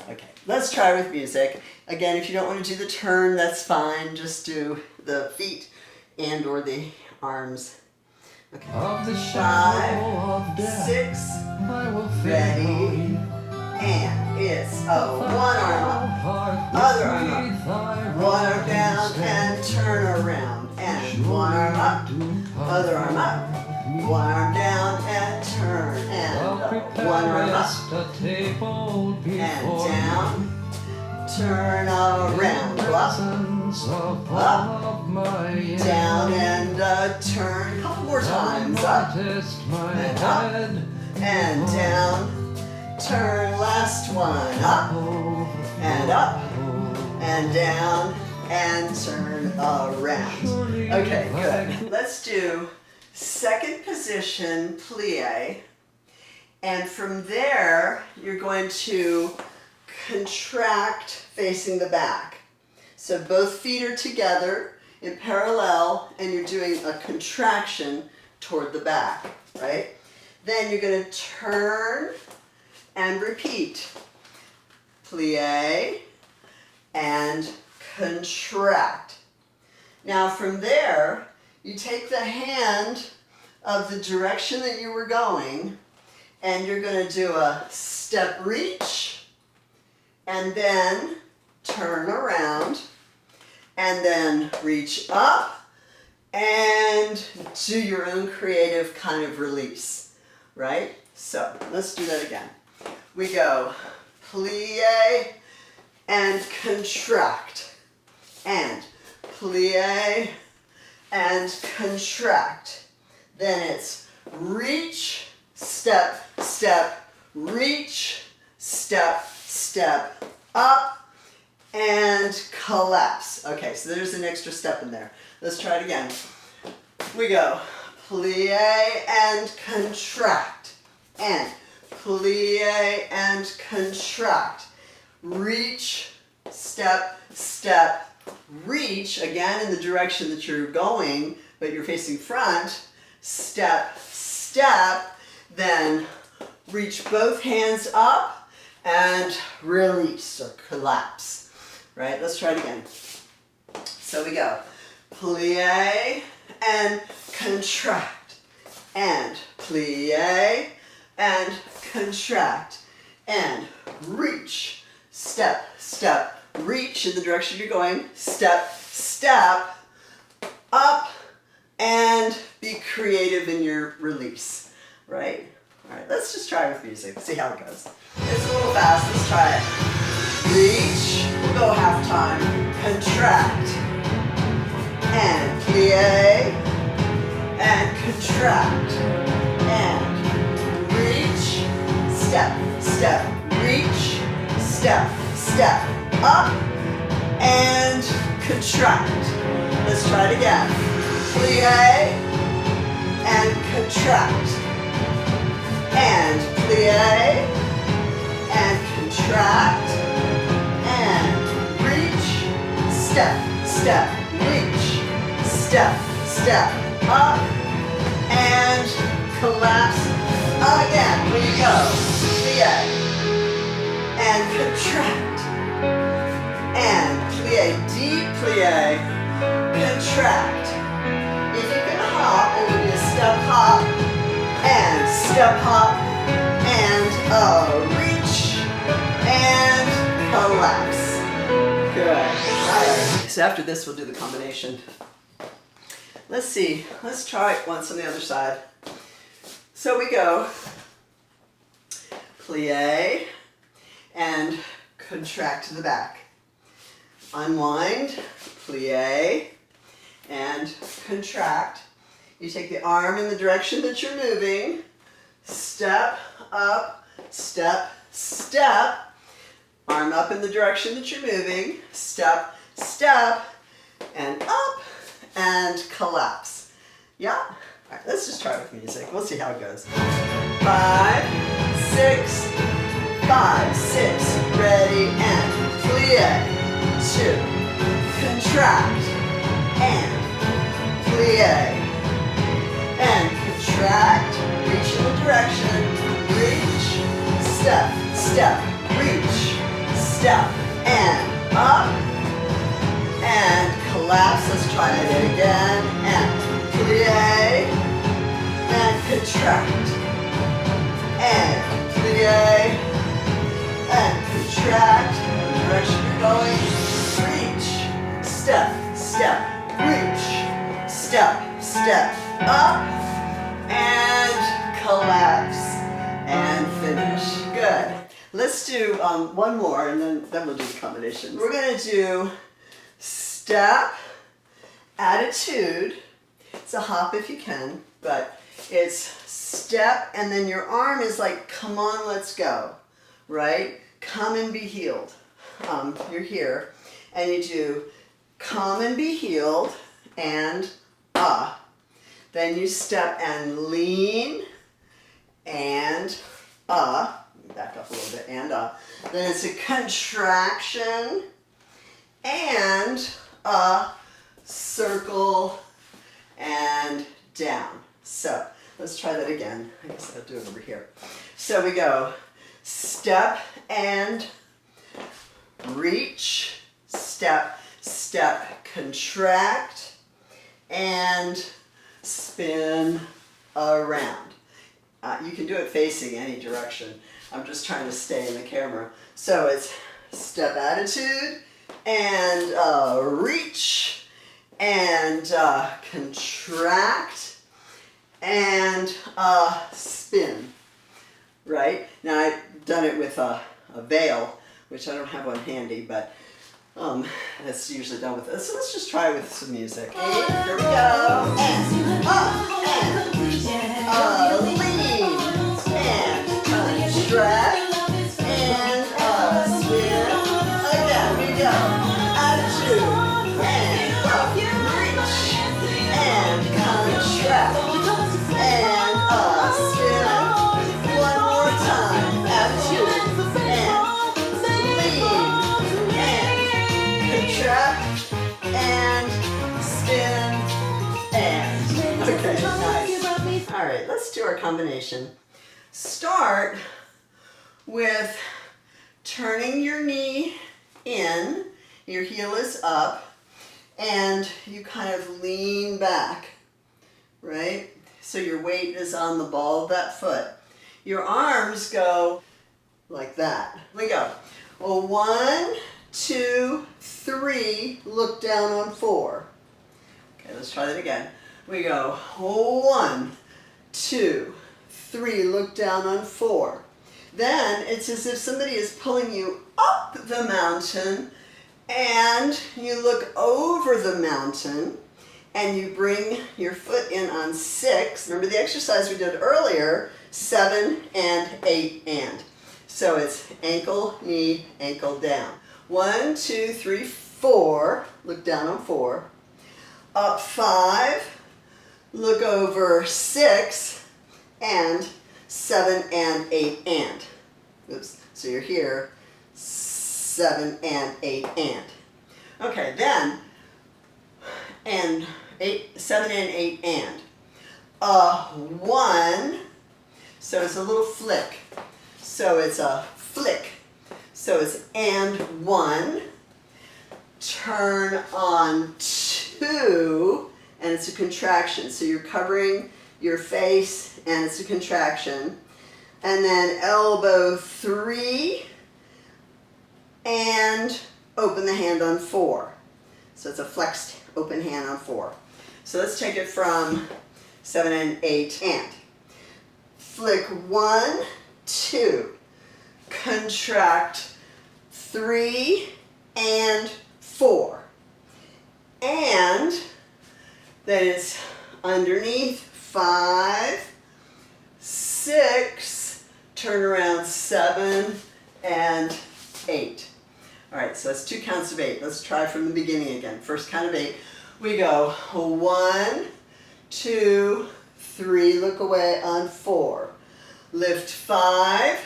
Okay, let's try with music. Again, if you don't want to do the turn, that's fine. Just do the feet and or the arms. Okay. Of the shadow of 5, death, 6, I will ready, and it's one arm up, other arm up, one arm down, and turn around, and one arm up, other arm up, one arm down, and turn, and one arm up, and down, turn around, up, down, and turn, couple more times, up, and down, turn, last one, up, and down, and turn around. Okay, good. Let's do second position plie, and from there, you're going to contract facing the back. So both feet are together in parallel, and you're doing a contraction toward the back, right? Then you're going to turn and repeat. Plie and contract. Now from there, you take the hand of the direction that you were going, and you're going to do a step reach, and then turn around, and then reach up, and do your own creative kind of release, right? So let's do that again. We go plie and contract, and plie and contract. Then it's reach, step, step, reach, step, step, up, and collapse. Okay, so there's an extra step in there. Let's try it again. We go plie and contract, and plie and contract. Reach, step, step, reach, again in the direction that you're going, but you're facing front, step, step, then reach both hands up and release or collapse, right? Let's try it again. So we go, plie and contract, and plie and contract, and reach, step, step, reach in the direction you're going, step, step, up, and be creative in your release, right? All right, let's just try with music, see how it goes. It's a little fast, let's try it. Reach, we'll go half time, contract, and plie, and contract, and reach, step, step, reach, step, step, up, and contract. Let's try it again. Plie, and contract, and plie, and contract, and reach, step, step, reach, step, step, up, and collapse. Again, here you go. Plie, and contract, and plie, deep plie, contract. If you can hop, it would be a step hop, and step hop, and reach, and collapse. Good. All right. So after this, we'll do the combination. Let's see. Let's try it once on the other side. So we go plie and contract to the back. Unwind, plie, and contract. You take the arm in the direction that you're moving. Step up, step, step. Arm up in the direction that you're moving. Step, step, and up, and collapse. Yeah? All right, let's just try it with music. We'll see how it goes. 5, 6, 5, 6. Ready, and plie. 2, contract, and plie, and contract, reach in the direction, reach, step, step, reach, step, and up, and collapse. Let's try it again, and plie, and contract, and plie, and contract, direction you're going, reach, step, step, reach, step, step, up, and collapse, and finish. Good. Let's do one more, and then we'll do the combination. We're going to do step, attitude. It's a hop if you can, but it's step, and then your arm is like, come on, let's go, right? Come and be healed. You're here, and you do come and be healed, and then you step and lean, and back up a little bit, and then it's a contraction, and circle, and down. So let's try that again. I guess I'll do it over here. So we go step and reach, step, step, contract, and spin around. You can do it facing any direction. I'm just trying to stay in the camera. So it's step attitude, and reach, and contract, and spin. Right? Now I've done it with a veil, which I don't have one handy, but that's usually done with this. So let's just try with some music. Here we go. And up, and lean, and contract, and spin. Again, we go. do our combination. Start with turning your knee in, your heel is up, and you kind of lean back, right? So your weight is on the ball of that foot. Your arms go like that. We go. Well, 1, 2, 3, look down on 4. Okay, let's try that again. We go 1, 2, 3, look down on 4. Then it's as if somebody is pulling you up the mountain and you look over the mountain and you bring your foot in on 6. Remember the exercise we did earlier, 7 and 8 and. So it's ankle, knee, ankle down. 1, 2, 3, 4, look down on 4. Up 5, look over 6, and 7 and 8 and. Oops, so you're here, 7 and 8 and. Okay, then, and 7 and 8 and. 1, so it's a little flick. So it's a flick. So it's and 1, turn on 2, and it's a contraction. So you're covering your face and it's a contraction. And then elbow 3 and open the hand on 4. So it's a flexed open hand on 4. So let's take it from 7 and 8 and. Flick 1, 2, contract 3 and 4, and then it's underneath 5, 6, turn around 7 and 8. All right, so that's 2 counts of 8. Let's try from the beginning again. First count of 8. We go 1, 2, 3, look away on 4. Lift 5,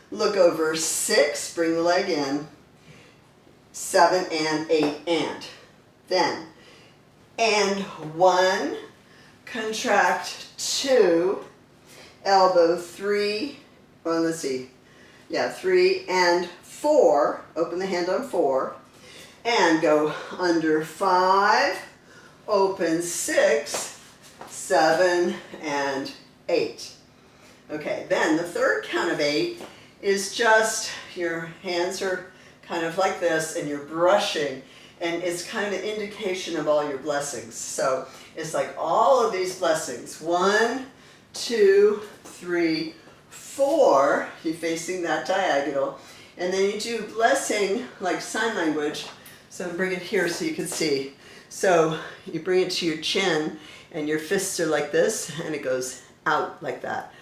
look over 6, bring the leg in, 7 and 8 and. Then, and 1, contract 2, elbow 3, well let's see, yeah, 3 and 4, open the hand on 4, and go under 5, open 6, 7 and 8. Okay, then the third count of 8 is just your hands are kind of like this and you're brushing, and it's kind of an indication of all your blessings. So it's like all of these blessings. 1, 2, 3, 4, you're facing that diagonal, and then you do blessing like sign language. So bring it here so you can see. So you bring it to your chin and your fists are like this and it goes out like that.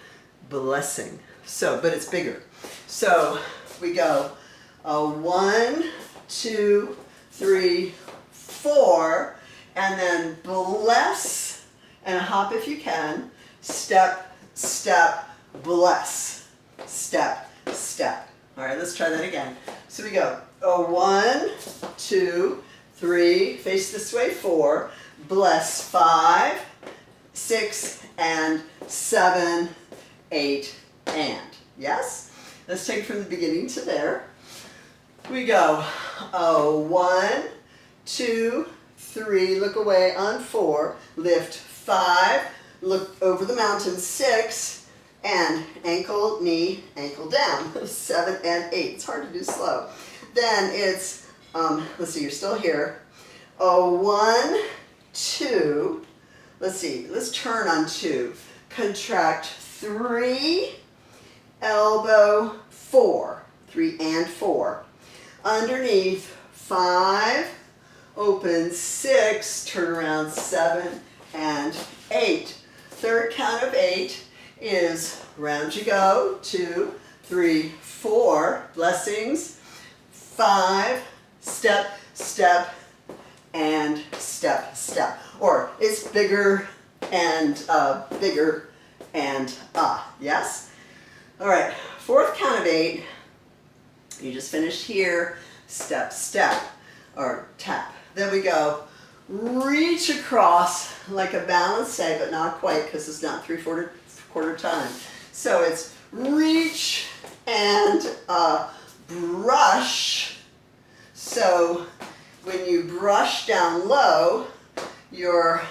Blessing. So, but it's bigger. So we go 1, 2, 3, 4, and then bless and hop if you can. Step, step, bless. Step, step. All right, let's try that again. So we go 1, 2, 3, face this way, 4, bless 5, 6, and 7, 8, and. Yes? Let's take it from the beginning to there. We go 1, 2, 3, look away on 4, lift 5, look over the mountain 6, and ankle, knee, ankle down, 7 and 8. It's hard to do slow. Then it's, let's see, you're still here. 1, 2, let's see, let's turn on 2, contract 3, elbow 4, 3 and 4. Underneath 5, open 6, turn around 7 and 8. Third count of 8 is round you go, 2, 3, 4, blessings, 5, step, step, and step, step. Or it's bigger and yes? All right, fourth count of 8, you just finished here, step, step, or tap. Then we go, reach across like a balanced A, but not quite because it's not 3/4 quarter time. So it's reach and brush. So when you brush down low, your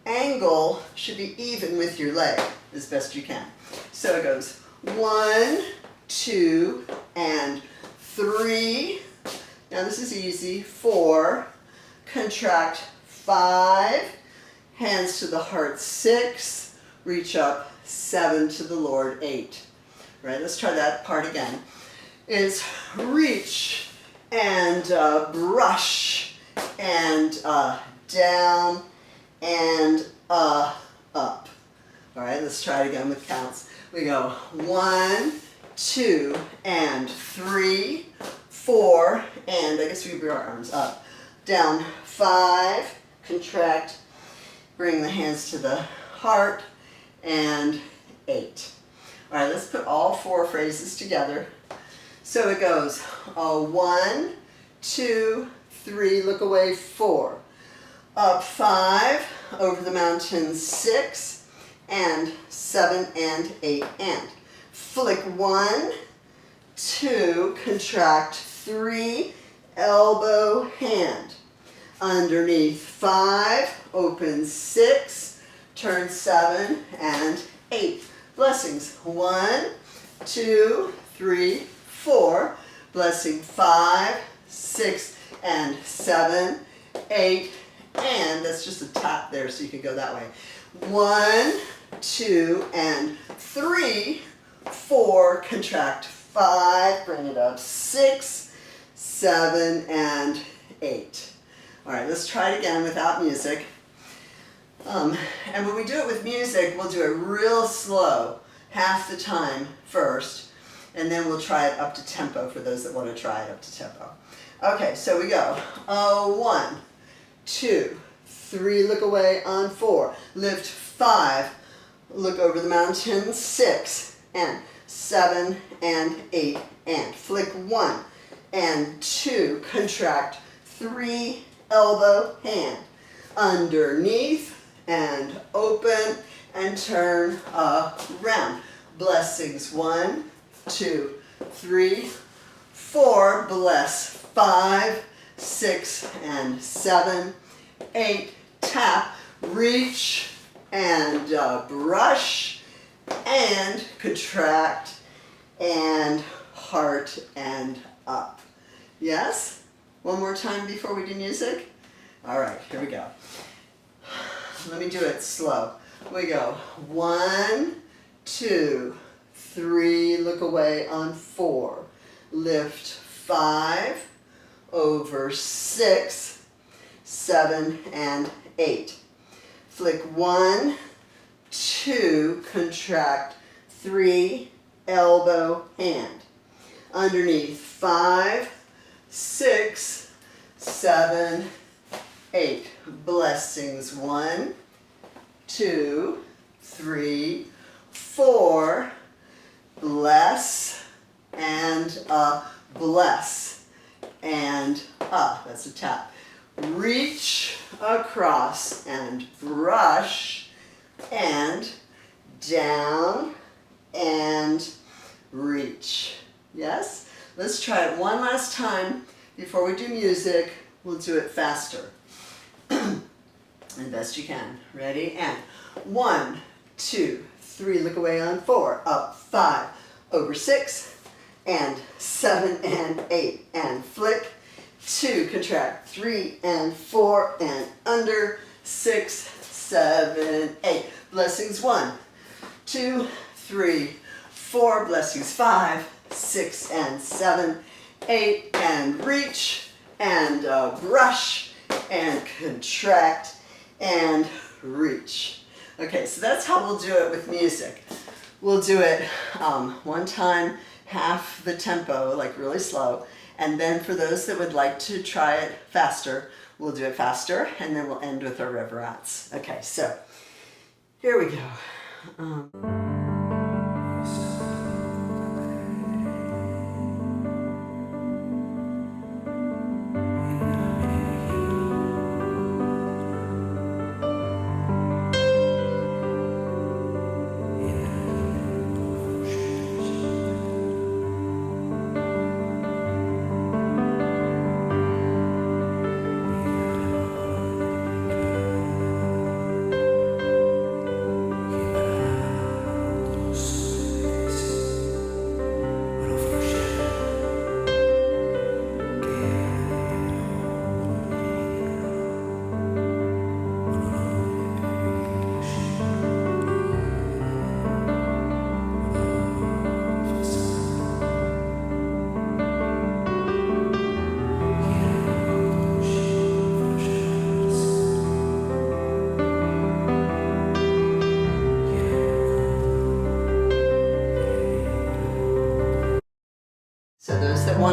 angle should be even with your leg as best you can. So it goes 1, 2, and 3. Now this is easy. 4, contract 5, hands to the heart 6, reach up 7 to the Lord 8. All right, let's try that part again. Is reach and brush and down and up. All right, let's try it again with counts. We go 1, 2, and 3, 4, and I guess we bring our arms up. Down 5, contract, bring the hands to the heart, and 8. All right, let's put all 4 phrases together. So it goes 1, 2, 3, look away 4. Up 5, over the mountain 6, and 7 and 8 and. Flick 1, 2, contract 3, elbow, hand. Underneath 5, open 6, turn 7 and 8. Blessings 1, 2, 3, 4. Blessing 5, 6, and 7, 8, and that's just a tap there so you can go that way. 1, 2, and 3, 4, contract 5, bring it up 6, 7, and 8. All right, let's try it again without music. And when we do it with music, we'll do it real slow, half the time first, and then we'll try it up to tempo for those that want to try it up to tempo. Okay, so we go. 1, 2, 3, look away on 4. Lift 5, look over the mountain 6, and 7 and 8, and flick 1 and 2, contract 3, elbow, hand. Underneath and open and turn around. Blessings 1, 2, 3, 4. Bless 5, 6, and 7, 8. Tap, reach, and brush, and contract, and heart, and up. Yes? One more time before we do music? All right, here we go. Let me do it slow. We go 1, 2, 3, look away on 4. Lift 5, over 6, 7, and 8. Flick 1, 2, contract 3, elbow, hand. Underneath 5, 6, 7, 8. Blessings 1, 2, 3, 4. Bless and bless and that's a tap. Reach across and brush and down and reach. Yes? Let's try it one last time before we do music. We'll do it faster. And best you can. Ready? And 1, 2, 3, look away on 4. Up 5, over 6, and 7 and 8. And flick 2, contract 3 and 4, and under 6, 7, 8. Blessings 1, 2, 3, 4. Blessings 5, 6, and 7, 8. And reach and brush and contract and reach. Okay, so that's how we'll do it with music. We'll do it one time, half the tempo, like really slow, and then for those that would like to try it faster, we'll do it faster, and then we'll end with our reverence. Okay, so here we go.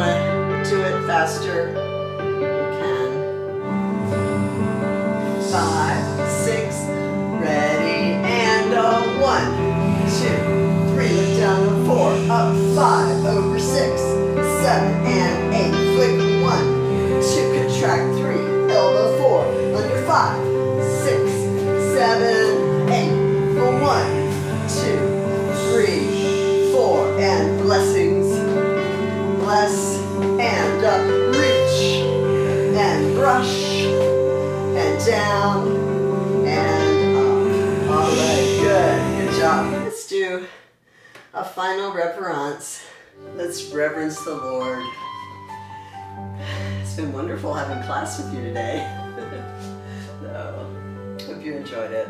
want to do it faster, you can. 5, 6, ready, and 1, 2, 3, look down to 4, up 5, over 6, 7, and 8, flick 1, 2, contract 3, elbow 4, under 5, 6, 7, 8, 1, 2, 3, 4, and blessings, bless, and up, reach, and brush, and down, and up. All right, good job. Let's do a final reverence. Let's reverence the Lord. It's been wonderful having class with you today. So, hope you enjoyed it.